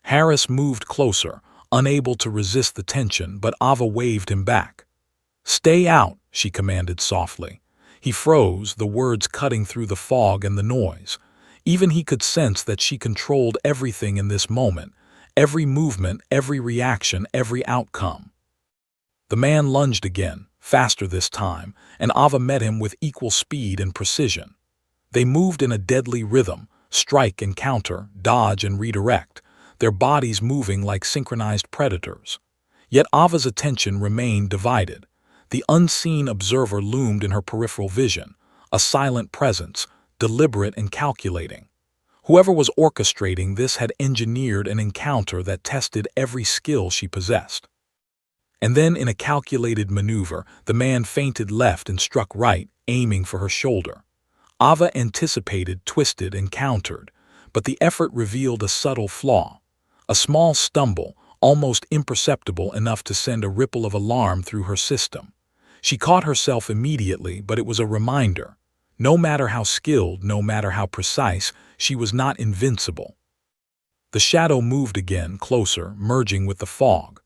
Harris moved closer, unable to resist the tension, but Ava waved him back. "Stay out," she commanded softly. He froze, the words cutting through the fog and the noise. Even he could sense that she controlled everything in this moment, every movement, every reaction, every outcome. The man lunged again, faster this time, and Ava met him with equal speed and precision. They moved in a deadly rhythm, strike and counter, dodge and redirect, their bodies moving like synchronized predators. Yet Ava's attention remained divided. The unseen observer loomed in her peripheral vision, a silent presence, deliberate and calculating. Whoever was orchestrating this had engineered an encounter that tested every skill she possessed. And then, in a calculated maneuver, the man feinted left and struck right, aiming for her shoulder. Ava anticipated, twisted, and countered, but the effort revealed a subtle flaw. A small stumble, almost imperceptible enough to send a ripple of alarm through her system. She caught herself immediately, but it was a reminder. No matter how skilled, no matter how precise, she was not invincible. The shadow moved again, closer, merging with the fog.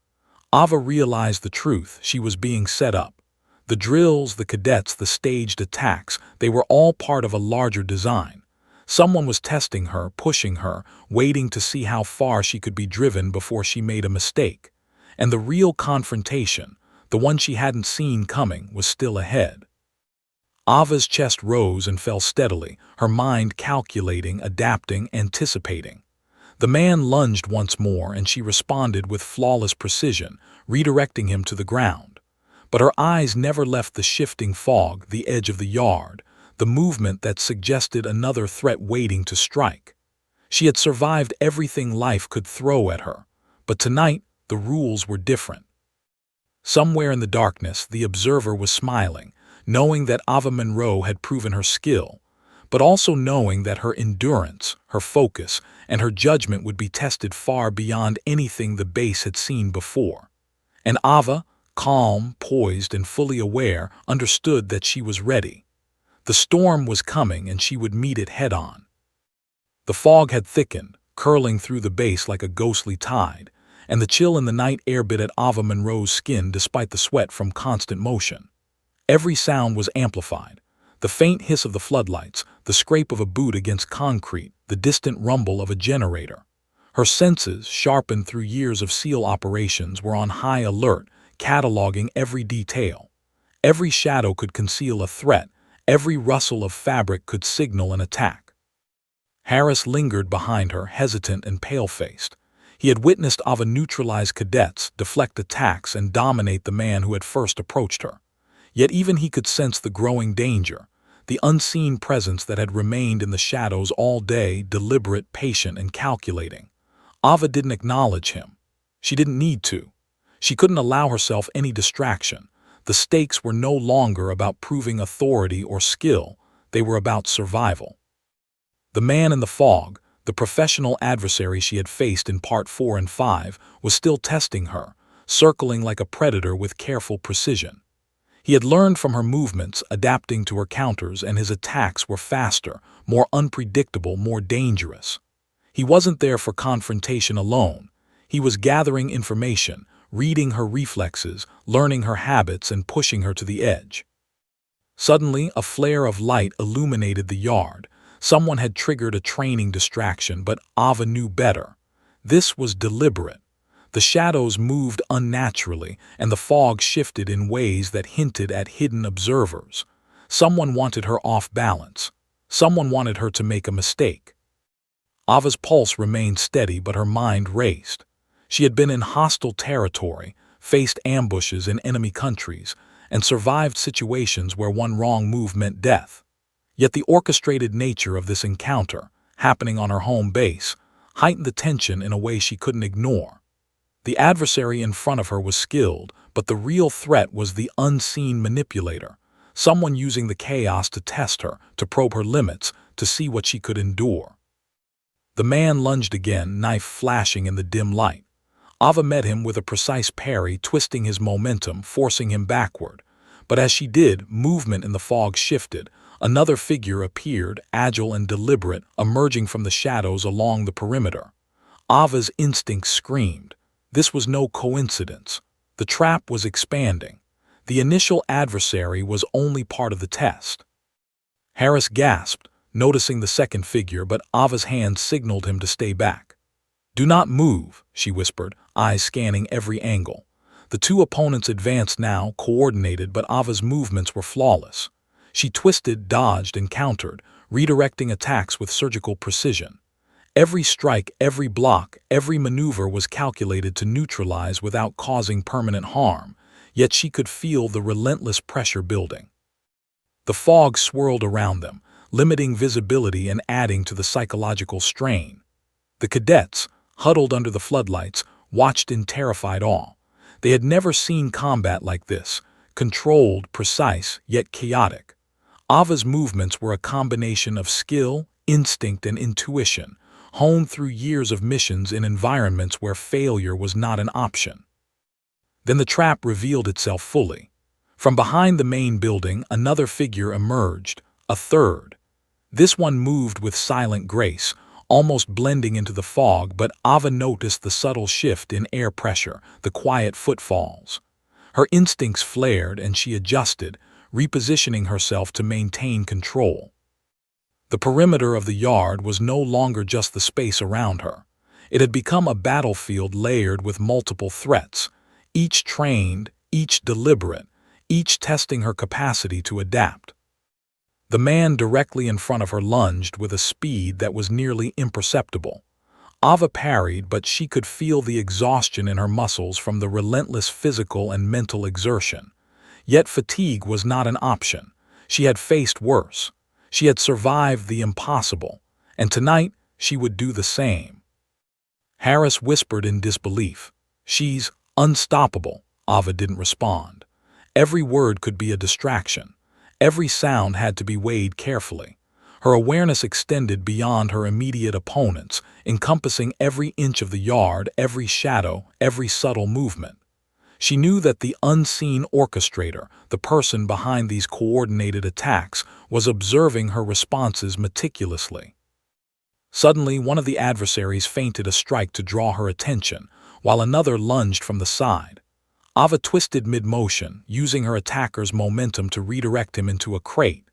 Ava realized the truth: she was being set up. The drills, the cadets, the staged attacks, they were all part of a larger design. Someone was testing her, pushing her, waiting to see how far she could be driven before she made a mistake. And the real confrontation, the one she hadn't seen coming, was still ahead. Ava's chest rose and fell steadily, her mind calculating, adapting, anticipating. The man lunged once more, and she responded with flawless precision, redirecting him to the ground. But her eyes never left the shifting fog, the edge of the yard, the movement that suggested another threat waiting to strike. She had survived everything life could throw at her, but tonight the rules were different. Somewhere in the darkness, the observer was smiling, knowing that Ava Monroe had proven her skill, but also knowing that her endurance, her focus, and her judgment would be tested far beyond anything the base had seen before. And Ava, calm, poised, and fully aware, understood that she was ready. The storm was coming, and she would meet it head-on. The fog had thickened, curling through the base like a ghostly tide, and the chill in the night air bit at Ava Monroe's skin despite the sweat from constant motion. Every sound was amplified. The faint hiss of the floodlights, the scrape of a boot against concrete, the distant rumble of a generator. Her senses, sharpened through years of SEAL operations, were on high alert, cataloging every detail. Every shadow could conceal a threat, every rustle of fabric could signal an attack. Harris lingered behind her, hesitant and pale-faced. He had witnessed Ava neutralize cadets, deflect attacks, and dominate the man who had first approached her. Yet even he could sense the growing danger, the unseen presence that had remained in the shadows all day, deliberate, patient, and calculating. Ava didn't acknowledge him. She didn't need to. She couldn't allow herself any distraction. The stakes were no longer about proving authority or skill. They were about survival. The man in the fog, the professional adversary she had faced in Part 4 and 5, was still testing her, circling like a predator with careful precision. He had learned from her movements, adapting to her counters, and his attacks were faster, more unpredictable, more dangerous. He wasn't there for confrontation alone. He was gathering information, reading her reflexes, learning her habits, and pushing her to the edge. Suddenly, a flare of light illuminated the yard. Someone had triggered a training distraction, but Ava knew better. This was deliberate. The shadows moved unnaturally, and the fog shifted in ways that hinted at hidden observers. Someone wanted her off balance. Someone wanted her to make a mistake. Ava's pulse remained steady, but her mind raced. She had been in hostile territory, faced ambushes in enemy countries, and survived situations where one wrong move meant death. Yet the orchestrated nature of this encounter, happening on her home base, heightened the tension in a way she couldn't ignore. The adversary in front of her was skilled, but the real threat was the unseen manipulator, someone using the chaos to test her, to probe her limits, to see what she could endure. The man lunged again, knife flashing in the dim light. Ava met him with a precise parry, twisting his momentum, forcing him backward. But as she did, movement in the fog shifted. Another figure appeared, agile and deliberate, emerging from the shadows along the perimeter. Ava's instinct screamed. This was no coincidence. The trap was expanding. The initial adversary was only part of the test. Harris gasped, noticing the second figure, but Ava's hand signaled him to stay back. "Do not move," she whispered, eyes scanning every angle. The two opponents advanced now, coordinated, but Ava's movements were flawless. She twisted, dodged, and countered, redirecting attacks with surgical precision. Every strike, every block, every maneuver was calculated to neutralize without causing permanent harm, yet she could feel the relentless pressure building. The fog swirled around them, limiting visibility and adding to the psychological strain. The cadets, huddled under the floodlights, watched in terrified awe. They had never seen combat like this, controlled, precise, yet chaotic. Ava's movements were a combination of skill, instinct, and intuition, honed through years of missions in environments where failure was not an option. Then the trap revealed itself fully. From behind the main building, another figure emerged, a third. This one moved with silent grace, almost blending into the fog, but Ava noticed the subtle shift in air pressure, the quiet footfalls. Her instincts flared and she adjusted, repositioning herself to maintain control. The perimeter of the yard was no longer just the space around her. It had become a battlefield layered with multiple threats, each trained, each deliberate, each testing her capacity to adapt. The man directly in front of her lunged with a speed that was nearly imperceptible. Ava parried, but she could feel the exhaustion in her muscles from the relentless physical and mental exertion. Yet fatigue was not an option. She had faced worse. She had survived the impossible, and tonight she would do the same. Harris whispered in disbelief. "She's unstoppable." Ava didn't respond. Every word could be a distraction. Every sound had to be weighed carefully. Her awareness extended beyond her immediate opponents, encompassing every inch of the yard, every shadow, every subtle movement. She knew that the unseen orchestrator, the person behind these coordinated attacks, was observing her responses meticulously. Suddenly, one of the adversaries feinted a strike to draw her attention, while another lunged from the side. Ava twisted mid-motion, using her attacker's momentum to redirect him into a crate.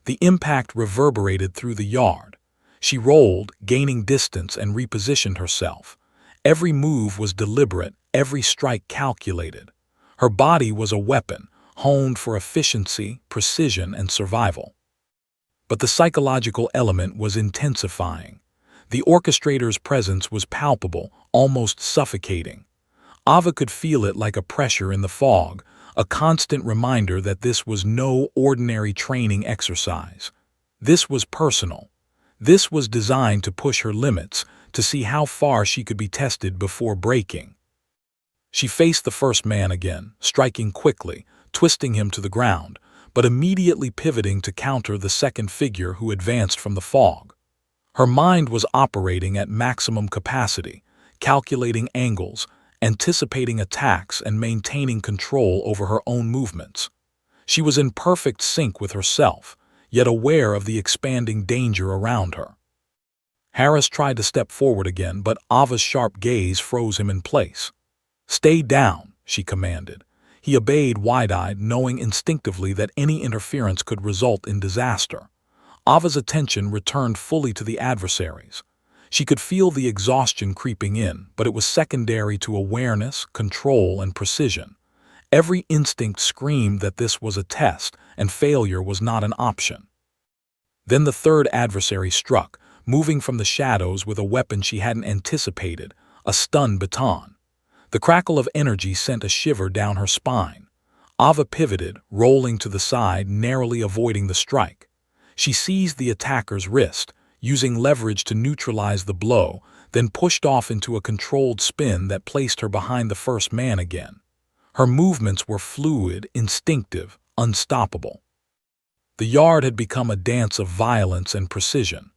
The impact reverberated through the yard. She rolled, gaining distance, and repositioned herself. Every move was deliberate, every strike calculated. Her body was a weapon, honed for efficiency, precision, and survival. But the psychological element was intensifying. The orchestrator's presence was palpable, almost suffocating. Ava could feel it like a pressure in the fog, a constant reminder that this was no ordinary training exercise. This was personal. This was designed to push her limits, to see how far she could be tested before breaking. She faced the first man again, striking quickly, twisting him to the ground, but immediately pivoting to counter the second figure who advanced from the fog. Her mind was operating at maximum capacity, calculating angles, anticipating attacks, and maintaining control over her own movements. She was in perfect sync with herself, yet aware of the expanding danger around her. Harris tried to step forward again, but Ava's sharp gaze froze him in place. "Stay down," she commanded. He obeyed wide-eyed, knowing instinctively that any interference could result in disaster. Ava's attention returned fully to the adversaries. She could feel the exhaustion creeping in, but it was secondary to awareness, control, and precision. Every instinct screamed that this was a test, and failure was not an option. Then the third adversary struck, moving from the shadows with a weapon she hadn't anticipated, a stun baton. The crackle of energy sent a shiver down her spine. Ava pivoted, rolling to the side, narrowly avoiding the strike. She seized the attacker's wrist, using leverage to neutralize the blow, then pushed off into a controlled spin that placed her behind the first man again. Her movements were fluid, instinctive, unstoppable. The yard had become a dance of violence and precision.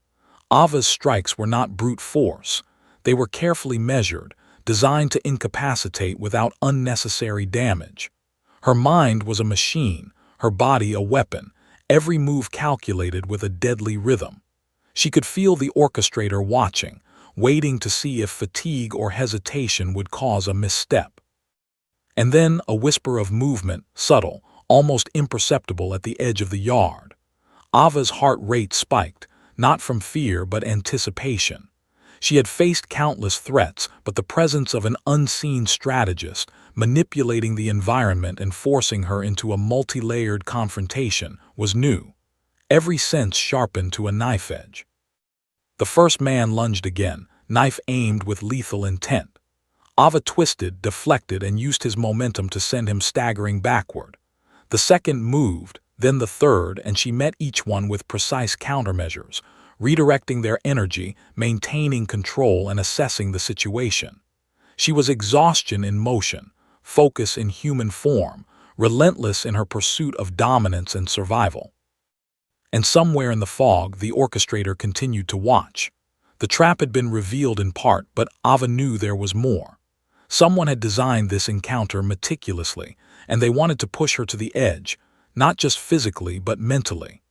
Ava's strikes were not brute force. They were carefully measured, designed to incapacitate without unnecessary damage. Her mind was a machine, her body a weapon, every move calculated with a deadly rhythm. She could feel the orchestrator watching, waiting to see if fatigue or hesitation would cause a misstep. And then a whisper of movement, subtle, almost imperceptible at the edge of the yard. Ava's heart rate spiked, not from fear but anticipation. She had faced countless threats, but the presence of an unseen strategist, manipulating the environment and forcing her into a multi-layered confrontation, was new. Every sense sharpened to a knife edge. The first man lunged again, knife aimed with lethal intent. Ava twisted, deflected, and used his momentum to send him staggering backward. The second moved, then the third, and she met each one with precise countermeasures, redirecting their energy, maintaining control, and assessing the situation. She was exhaustion in motion, focus in human form, relentless in her pursuit of dominance and survival. And somewhere in the fog, the orchestrator continued to watch. The trap had been revealed in part, but Ava knew there was more. Someone had designed this encounter meticulously, and they wanted to push her to the edge, not just physically but mentally.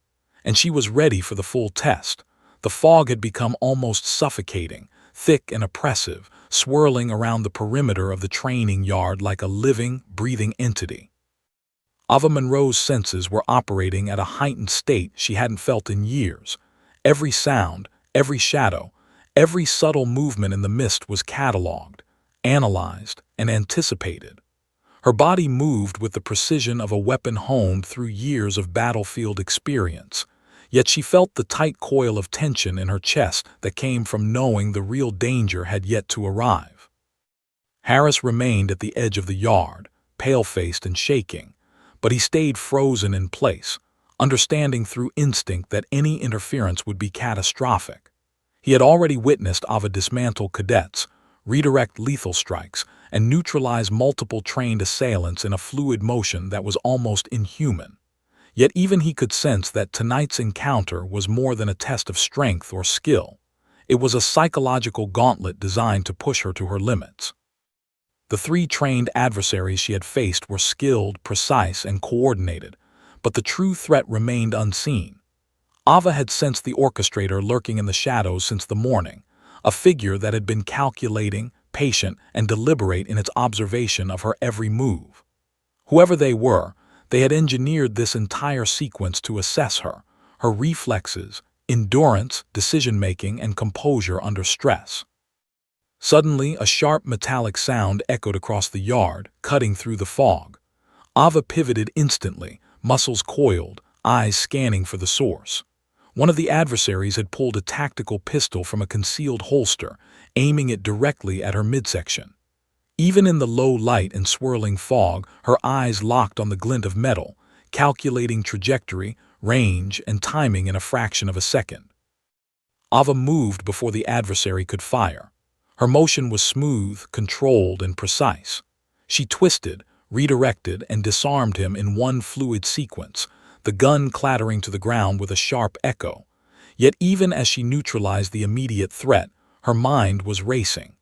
And she was ready for the full test. The fog had become almost suffocating, thick and oppressive, swirling around the perimeter of the training yard like a living, breathing entity. Ava Monroe's senses were operating at a heightened state she hadn't felt in years. Every sound, every shadow, every subtle movement in the mist was catalogued, analyzed, and anticipated. Her body moved with the precision of a weapon honed through years of battlefield experience. Yet she felt the tight coil of tension in her chest that came from knowing the real danger had yet to arrive. Harris remained at the edge of the yard, pale-faced and shaking, but he stayed frozen in place, understanding through instinct that any interference would be catastrophic. He had already witnessed Ava dismantle cadets, redirect lethal strikes, and neutralize multiple trained assailants in a fluid motion that was almost inhuman. Yet even he could sense that tonight's encounter was more than a test of strength or skill. It was a psychological gauntlet designed to push her to her limits. The three trained adversaries she had faced were skilled, precise, and coordinated, but the true threat remained unseen. Ava had sensed the orchestrator lurking in the shadows since the morning, a figure that had been calculating, patient, and deliberate in its observation of her every move. Whoever they were, they had engineered this entire sequence to assess her, her reflexes, endurance, decision-making, and composure under stress. Suddenly, a sharp metallic sound echoed across the yard, cutting through the fog. Ava pivoted instantly, muscles coiled, eyes scanning for the source. One of the adversaries had pulled a tactical pistol from a concealed holster, aiming it directly at her midsection. Even in the low light and swirling fog, her eyes locked on the glint of metal, calculating trajectory, range, and timing in a fraction of a second. Ava moved before the adversary could fire. Her motion was smooth, controlled, and precise. She twisted, redirected, and disarmed him in one fluid sequence, the gun clattering to the ground with a sharp echo. Yet even as she neutralized the immediate threat, her mind was racing.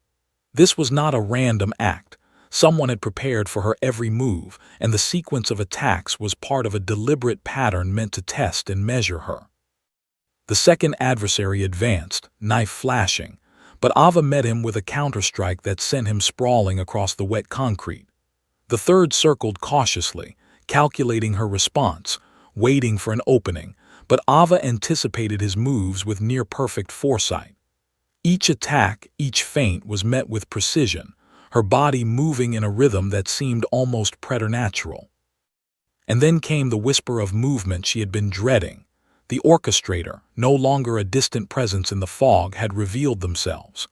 This was not a random act. Someone had prepared for her every move, and the sequence of attacks was part of a deliberate pattern meant to test and measure her. The second adversary advanced, knife flashing, but Ava met him with a counterstrike that sent him sprawling across the wet concrete. The third circled cautiously, calculating her response, waiting for an opening, but Ava anticipated his moves with near-perfect foresight. Each attack, each feint was met with precision, her body moving in a rhythm that seemed almost preternatural. And then came the whisper of movement she had been dreading. The orchestrator, no longer a distant presence in the fog, had revealed themselves.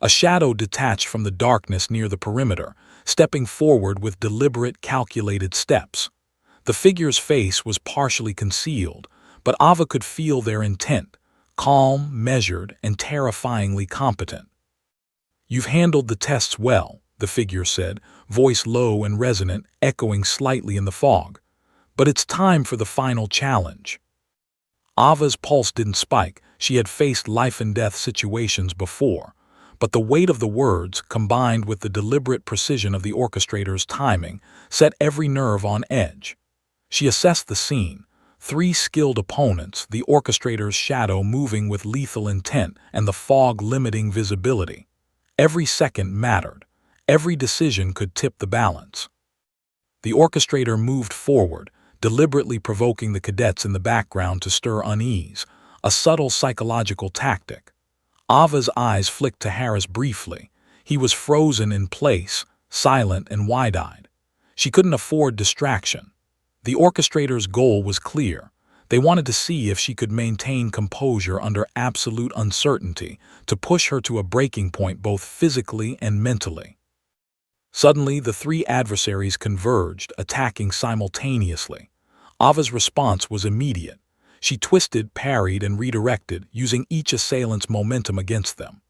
A shadow detached from the darkness near the perimeter, stepping forward with deliberate, calculated steps. The figure's face was partially concealed, but Ava could feel their intent, calm, measured, and terrifyingly competent. "You've handled the tests well," the figure said, voice low and resonant, echoing slightly in the fog. "But it's time for the final challenge." Ava's pulse didn't spike. She had faced life-and-death situations before. But the weight of the words, combined with the deliberate precision of the orchestrator's timing, set every nerve on edge. She assessed the scene. 3 skilled opponents, the orchestrator's shadow moving with lethal intent and the fog limiting visibility. Every second mattered. Every decision could tip the balance. The orchestrator moved forward, deliberately provoking the cadets in the background to stir unease, a subtle psychological tactic. Ava's eyes flicked to Harris briefly. He was frozen in place, silent and wide-eyed. She couldn't afford distraction. The orchestrator's goal was clear. They wanted to see if she could maintain composure under absolute uncertainty, to push her to a breaking point both physically and mentally. Suddenly, the 3 adversaries converged, attacking simultaneously. Ava's response was immediate. She twisted, parried, and redirected, using each assailant's momentum against them.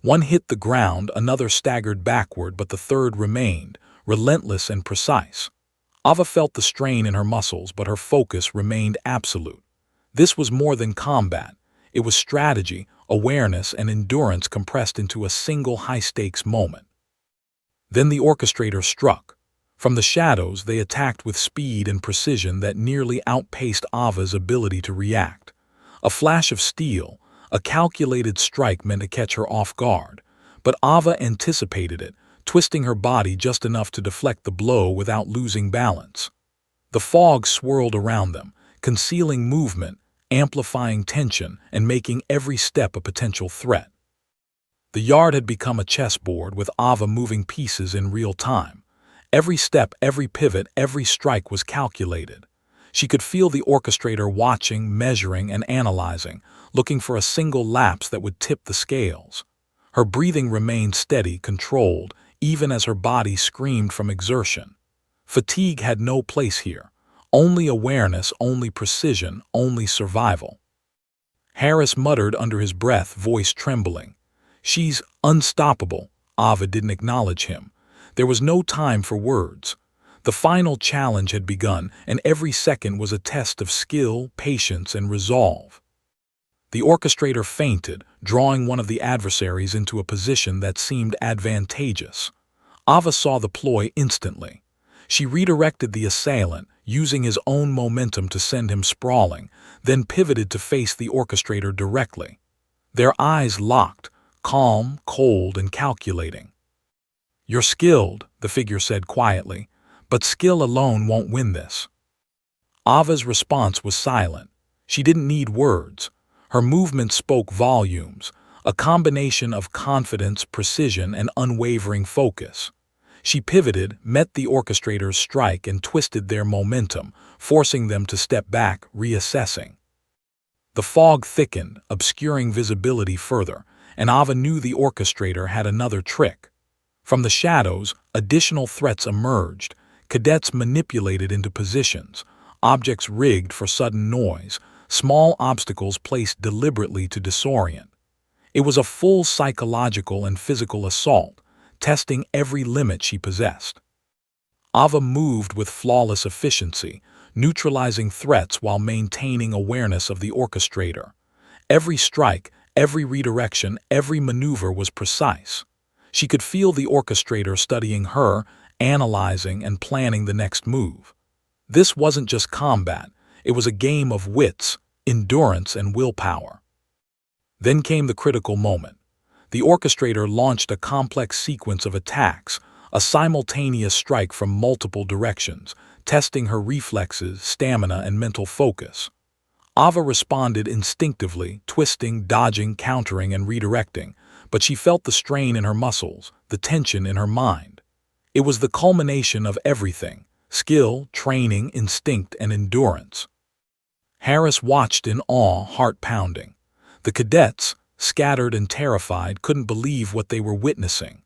One hit the ground, another staggered backward, but the third remained, relentless and precise. Ava felt the strain in her muscles, but her focus remained absolute. This was more than combat. It was strategy, awareness, and endurance compressed into a single high-stakes moment. Then the orchestrator struck. From the shadows, they attacked with speed and precision that nearly outpaced Ava's ability to react. A flash of steel, a calculated strike meant to catch her off guard, but Ava anticipated it, twisting her body just enough to deflect the blow without losing balance. The fog swirled around them, concealing movement, amplifying tension, and making every step a potential threat. The yard had become a chessboard with Ava moving pieces in real time. Every step, every pivot, every strike was calculated. She could feel the orchestrator watching, measuring, and analyzing, looking for a single lapse that would tip the scales. Her breathing remained steady, controlled, even as her body screamed from exertion. Fatigue had no place here. Only awareness, only precision, only survival. Harris muttered under his breath, voice trembling. "She's unstoppable." Ava didn't acknowledge him. There was no time for words. The final challenge had begun, and every second was a test of skill, patience, and resolve. The orchestrator feinted, drawing one of the adversaries into a position that seemed advantageous. Ava saw the ploy instantly. She redirected the assailant, using his own momentum to send him sprawling, then pivoted to face the orchestrator directly. Their eyes locked, calm, cold, and calculating. "You're skilled," the figure said quietly, "but skill alone won't win this." Ava's response was silent. She didn't need words. Her movement spoke volumes, a combination of confidence, precision, and unwavering focus. She pivoted, met the orchestrator's strike, and twisted their momentum, forcing them to step back, reassessing. The fog thickened, obscuring visibility further, and Ava knew the orchestrator had another trick. From the shadows, additional threats emerged, cadets manipulated into positions, objects rigged for sudden noise, small obstacles placed deliberately to disorient. It was a full psychological and physical assault, testing every limit she possessed. Ava moved with flawless efficiency, neutralizing threats while maintaining awareness of the orchestrator. Every strike, every redirection, every maneuver was precise. She could feel the orchestrator studying her, analyzing and planning the next move. This wasn't just combat, it was a game of wits, endurance, and willpower. Then came the critical moment. The orchestrator launched a complex sequence of attacks, a simultaneous strike from multiple directions, testing her reflexes, stamina, and mental focus. Ava responded instinctively, twisting, dodging, countering, and redirecting, but she felt the strain in her muscles, the tension in her mind. It was the culmination of everything: skill, training, instinct, and endurance. Harris watched in awe, heart pounding. The cadets, scattered and terrified, couldn't believe what they were witnessing.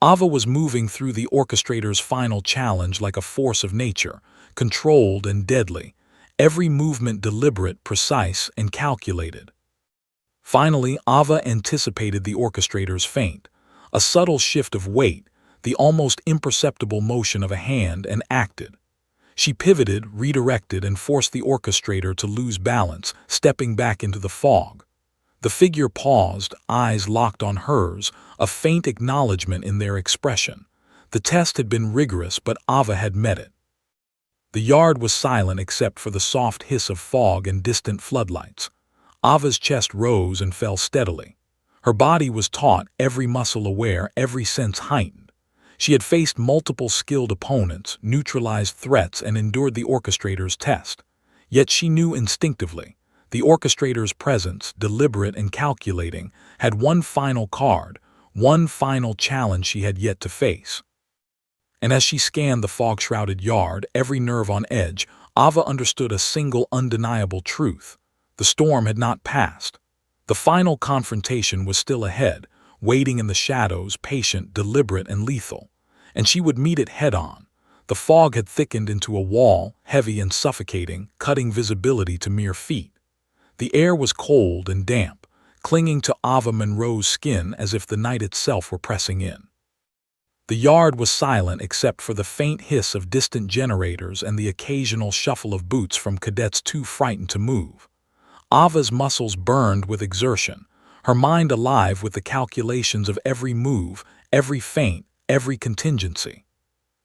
Ava was moving through the orchestrator's final challenge like a force of nature, controlled and deadly, every movement deliberate, precise, and calculated. Finally, Ava anticipated the orchestrator's feint, a subtle shift of weight, the almost imperceptible motion of a hand, and acted. She pivoted, redirected, and forced the orchestrator to lose balance, stepping back into the fog. The figure paused, eyes locked on hers, a faint acknowledgement in their expression. The test had been rigorous, but Ava had met it. The yard was silent except for the soft hiss of fog and distant floodlights. Ava's chest rose and fell steadily. Her body was taut, every muscle aware, every sense heightened. She had faced multiple skilled opponents, neutralized threats, and endured the orchestrator's test. Yet she knew instinctively, the orchestrator's presence, deliberate and calculating, had one final card, one final challenge she had yet to face. And as she scanned the fog-shrouded yard, every nerve on edge, Ava understood a single undeniable truth. The storm had not passed. The final confrontation was still ahead, waiting in the shadows, patient, deliberate, and lethal. And she would meet it head-on. The fog had thickened into a wall, heavy and suffocating, cutting visibility to mere feet. The air was cold and damp, clinging to Ava Monroe's skin as if the night itself were pressing in. The yard was silent except for the faint hiss of distant generators and the occasional shuffle of boots from cadets too frightened to move. Ava's muscles burned with exertion, her mind alive with the calculations of every move, every feint, every contingency.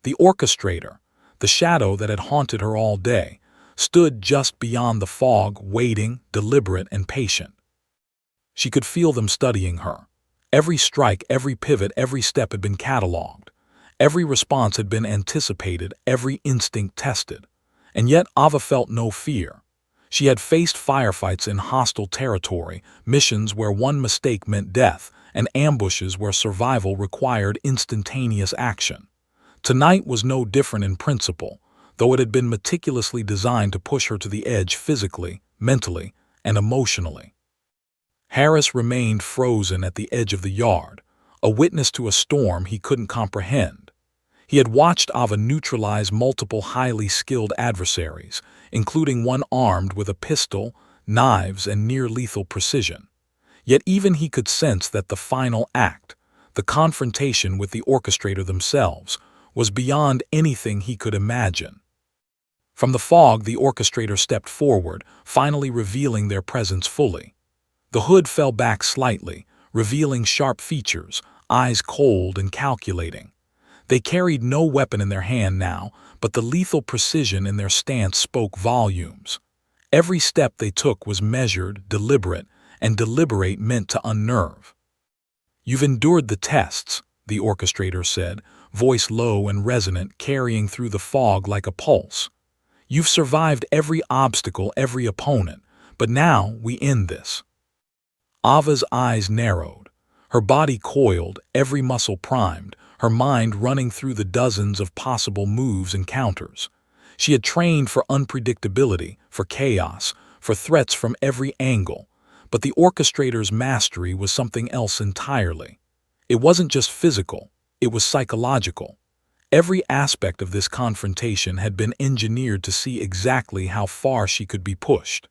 The orchestrator, the shadow that had haunted her all day, stood just beyond the fog, waiting, deliberate and patient. She could feel them studying her. Every strike, every pivot, every step had been catalogued. Every response had been anticipated, every instinct tested. And yet Ava felt no fear. She had faced firefights in hostile territory, missions where one mistake meant death, and ambushes where survival required instantaneous action. Tonight was no different in principle, though it had been meticulously designed to push her to the edge physically, mentally, and emotionally. Harris remained frozen at the edge of the yard, a witness to a storm he couldn't comprehend. He had watched Ava neutralize multiple highly skilled adversaries, including one armed with a pistol, knives, and near-lethal precision. Yet even he could sense that the final act, the confrontation with the orchestrator themselves, was beyond anything he could imagine. From the fog, the orchestrator stepped forward, finally revealing their presence fully. The hood fell back slightly, revealing sharp features, eyes cold and calculating. They carried no weapon in their hand now, but the lethal precision in their stance spoke volumes. Every step they took was measured, deliberate, and deliberate meant to unnerve. "You've endured the tests," the orchestrator said, voice low and resonant, carrying through the fog like a pulse. "You've survived every obstacle, every opponent, but now we end this." Ava's eyes narrowed, her body coiled, every muscle primed, her mind running through the dozens of possible moves and counters. She had trained for unpredictability, for chaos, for threats from every angle, but the orchestrator's mastery was something else entirely. It wasn't just physical, it was psychological. Every aspect of this confrontation had been engineered to see exactly how far she could be pushed.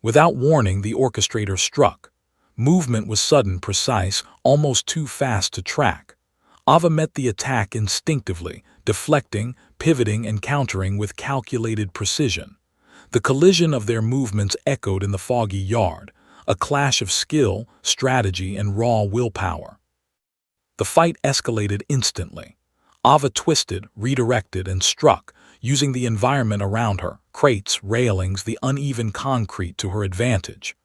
Without warning, the orchestrator struck. Movement was sudden, precise, almost too fast to track. Ava met the attack instinctively, deflecting, pivoting, and countering with calculated precision. The collision of their movements echoed in the foggy yard, a clash of skill, strategy, and raw willpower. The fight escalated instantly. Ava twisted, redirected, and struck, using the environment around her, crates, railings, the uneven concrete to her advantage.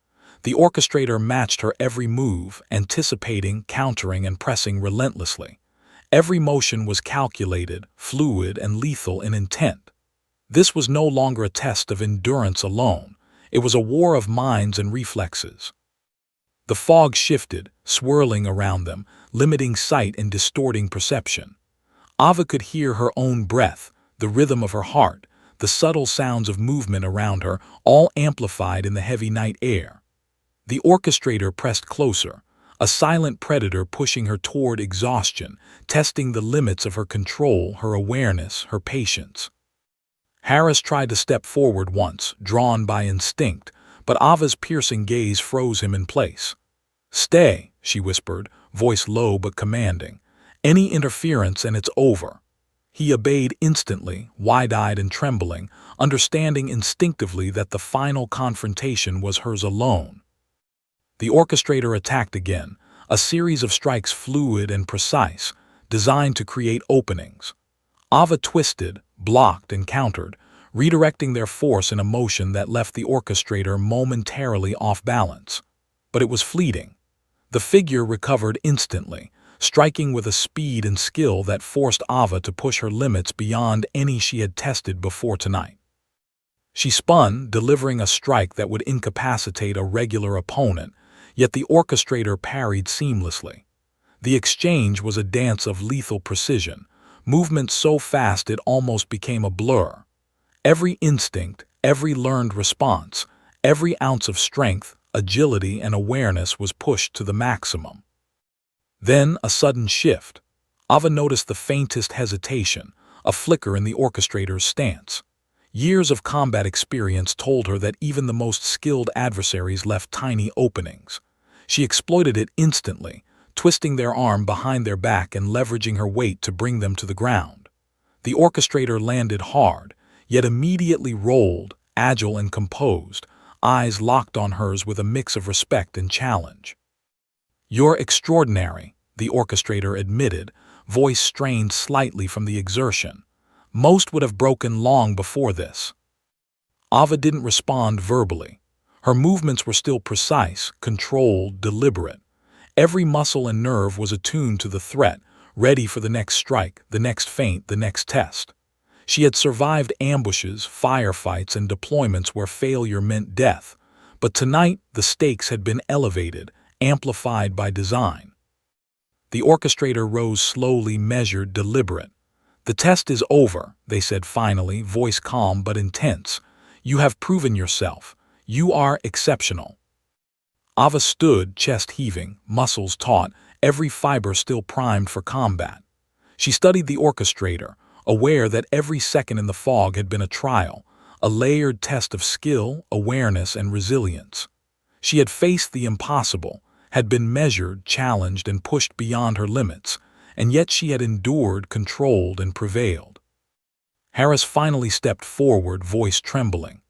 The orchestrator matched her every move, anticipating, countering, and pressing relentlessly. Every motion was calculated, fluid, and lethal in intent. This was no longer a test of endurance alone. It was a war of minds and reflexes. The fog shifted, swirling around them, limiting sight and distorting perception. Ava could hear her own breath, the rhythm of her heart, the subtle sounds of movement around her, all amplified in the heavy night air. The orchestrator pressed closer, a silent predator pushing her toward exhaustion, testing the limits of her control, her awareness, her patience. Harris tried to step forward once, drawn by instinct, but Ava's piercing gaze froze him in place. "Stay," she whispered, voice low but commanding. "Any interference and it's over." He obeyed instantly, wide-eyed and trembling, understanding instinctively that the final confrontation was hers alone. The orchestrator attacked again, a series of strikes fluid and precise, designed to create openings. Ava twisted, blocked, and countered, redirecting their force in a motion that left the orchestrator momentarily off balance. But it was fleeting. The figure recovered instantly, striking with a speed and skill that forced Ava to push her limits beyond any she had tested before tonight. She spun, delivering a strike that would incapacitate a regular opponent, yet the orchestrator parried seamlessly. The exchange was a dance of lethal precision, movement so fast it almost became a blur. Every instinct, every learned response, every ounce of strength, agility, and awareness was pushed to the maximum. Then a sudden shift. Ava noticed the faintest hesitation, a flicker in the orchestrator's stance. Years of combat experience told her that even the most skilled adversaries left tiny openings. She exploited it instantly, twisting their arm behind their back and leveraging her weight to bring them to the ground. The orchestrator landed hard, yet immediately rolled, agile and composed, eyes locked on hers with a mix of respect and challenge. "You're extraordinary," the orchestrator admitted, voice strained slightly from the exertion. "Most would have broken long before this." Ava didn't respond verbally. Her movements were still precise, controlled, deliberate. Every muscle and nerve was attuned to the threat, ready for the next strike, the next feint, the next test. She had survived ambushes, firefights, and deployments where failure meant death, but tonight the stakes had been elevated, amplified by design. The orchestrator rose slowly, measured, deliberate. "The test is over," they said finally, voice calm but intense. "You have proven yourself. You are exceptional." Ava stood, chest heaving, muscles taut, every fiber still primed for combat. She studied the orchestrator, aware that every second in the fog had been a trial, a layered test of skill, awareness, and resilience. She had faced the impossible, had been measured, challenged, and pushed beyond her limits, and yet she had endured, controlled, and prevailed. Harris finally stepped forward, voice trembling.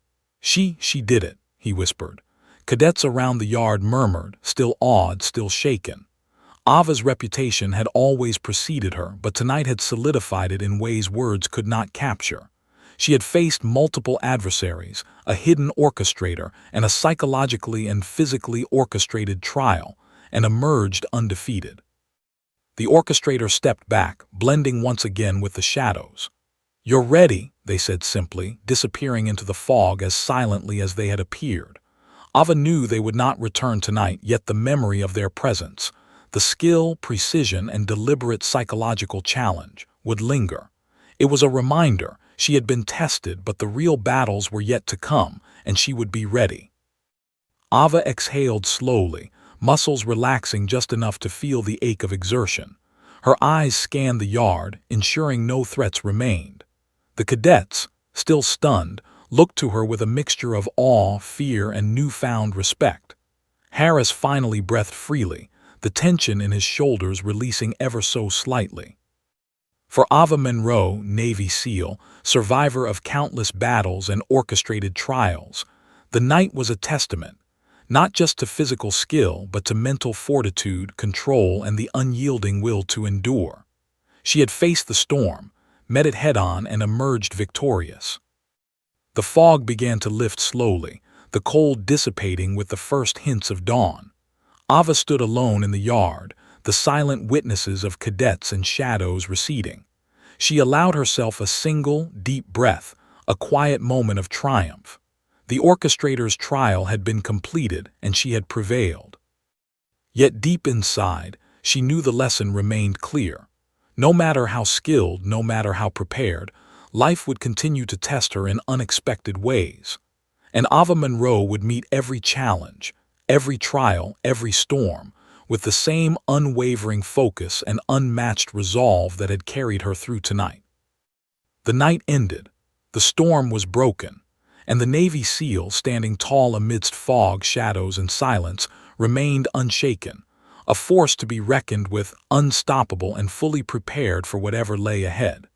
She did it," he whispered. Cadets around the yard murmured, still awed, still shaken. Ava's reputation had always preceded her, but tonight had solidified it in ways words could not capture. She had faced multiple adversaries, a hidden orchestrator, and a psychologically and physically orchestrated trial, and emerged undefeated. The orchestrator stepped back, blending once again with the shadows. "You're ready," they said simply, disappearing into the fog as silently as they had appeared. Ava knew they would not return tonight, yet the memory of their presence, the skill, precision, and deliberate psychological challenge, would linger. It was a reminder she had been tested, but the real battles were yet to come, and she would be ready. Ava exhaled slowly, muscles relaxing just enough to feel the ache of exertion. Her eyes scanned the yard, ensuring no threats remained. The cadets, still stunned, looked to her with a mixture of awe, fear, and newfound respect. Harris finally breathed freely, the tension in his shoulders releasing ever so slightly. For Ava Monroe, Navy SEAL, survivor of countless battles and orchestrated trials, the night was a testament, not just to physical skill, but to mental fortitude, control, and the unyielding will to endure. She had faced the storm, met it head-on, and emerged victorious. The fog began to lift slowly, the cold dissipating with the first hints of dawn. Ava stood alone in the yard, the silent witnesses of cadets and shadows receding. She allowed herself a single, deep breath, a quiet moment of triumph. The orchestrator's trial had been completed, and she had prevailed. Yet deep inside, she knew the lesson remained clear. No matter how skilled, no matter how prepared, life would continue to test her in unexpected ways. And Ava Monroe would meet every challenge, every trial, every storm, with the same unwavering focus and unmatched resolve that had carried her through tonight. The night ended, the storm was broken, and the Navy SEAL, standing tall amidst fog, shadows, and silence, remained unshaken, a force to be reckoned with, unstoppable and fully prepared for whatever lay ahead.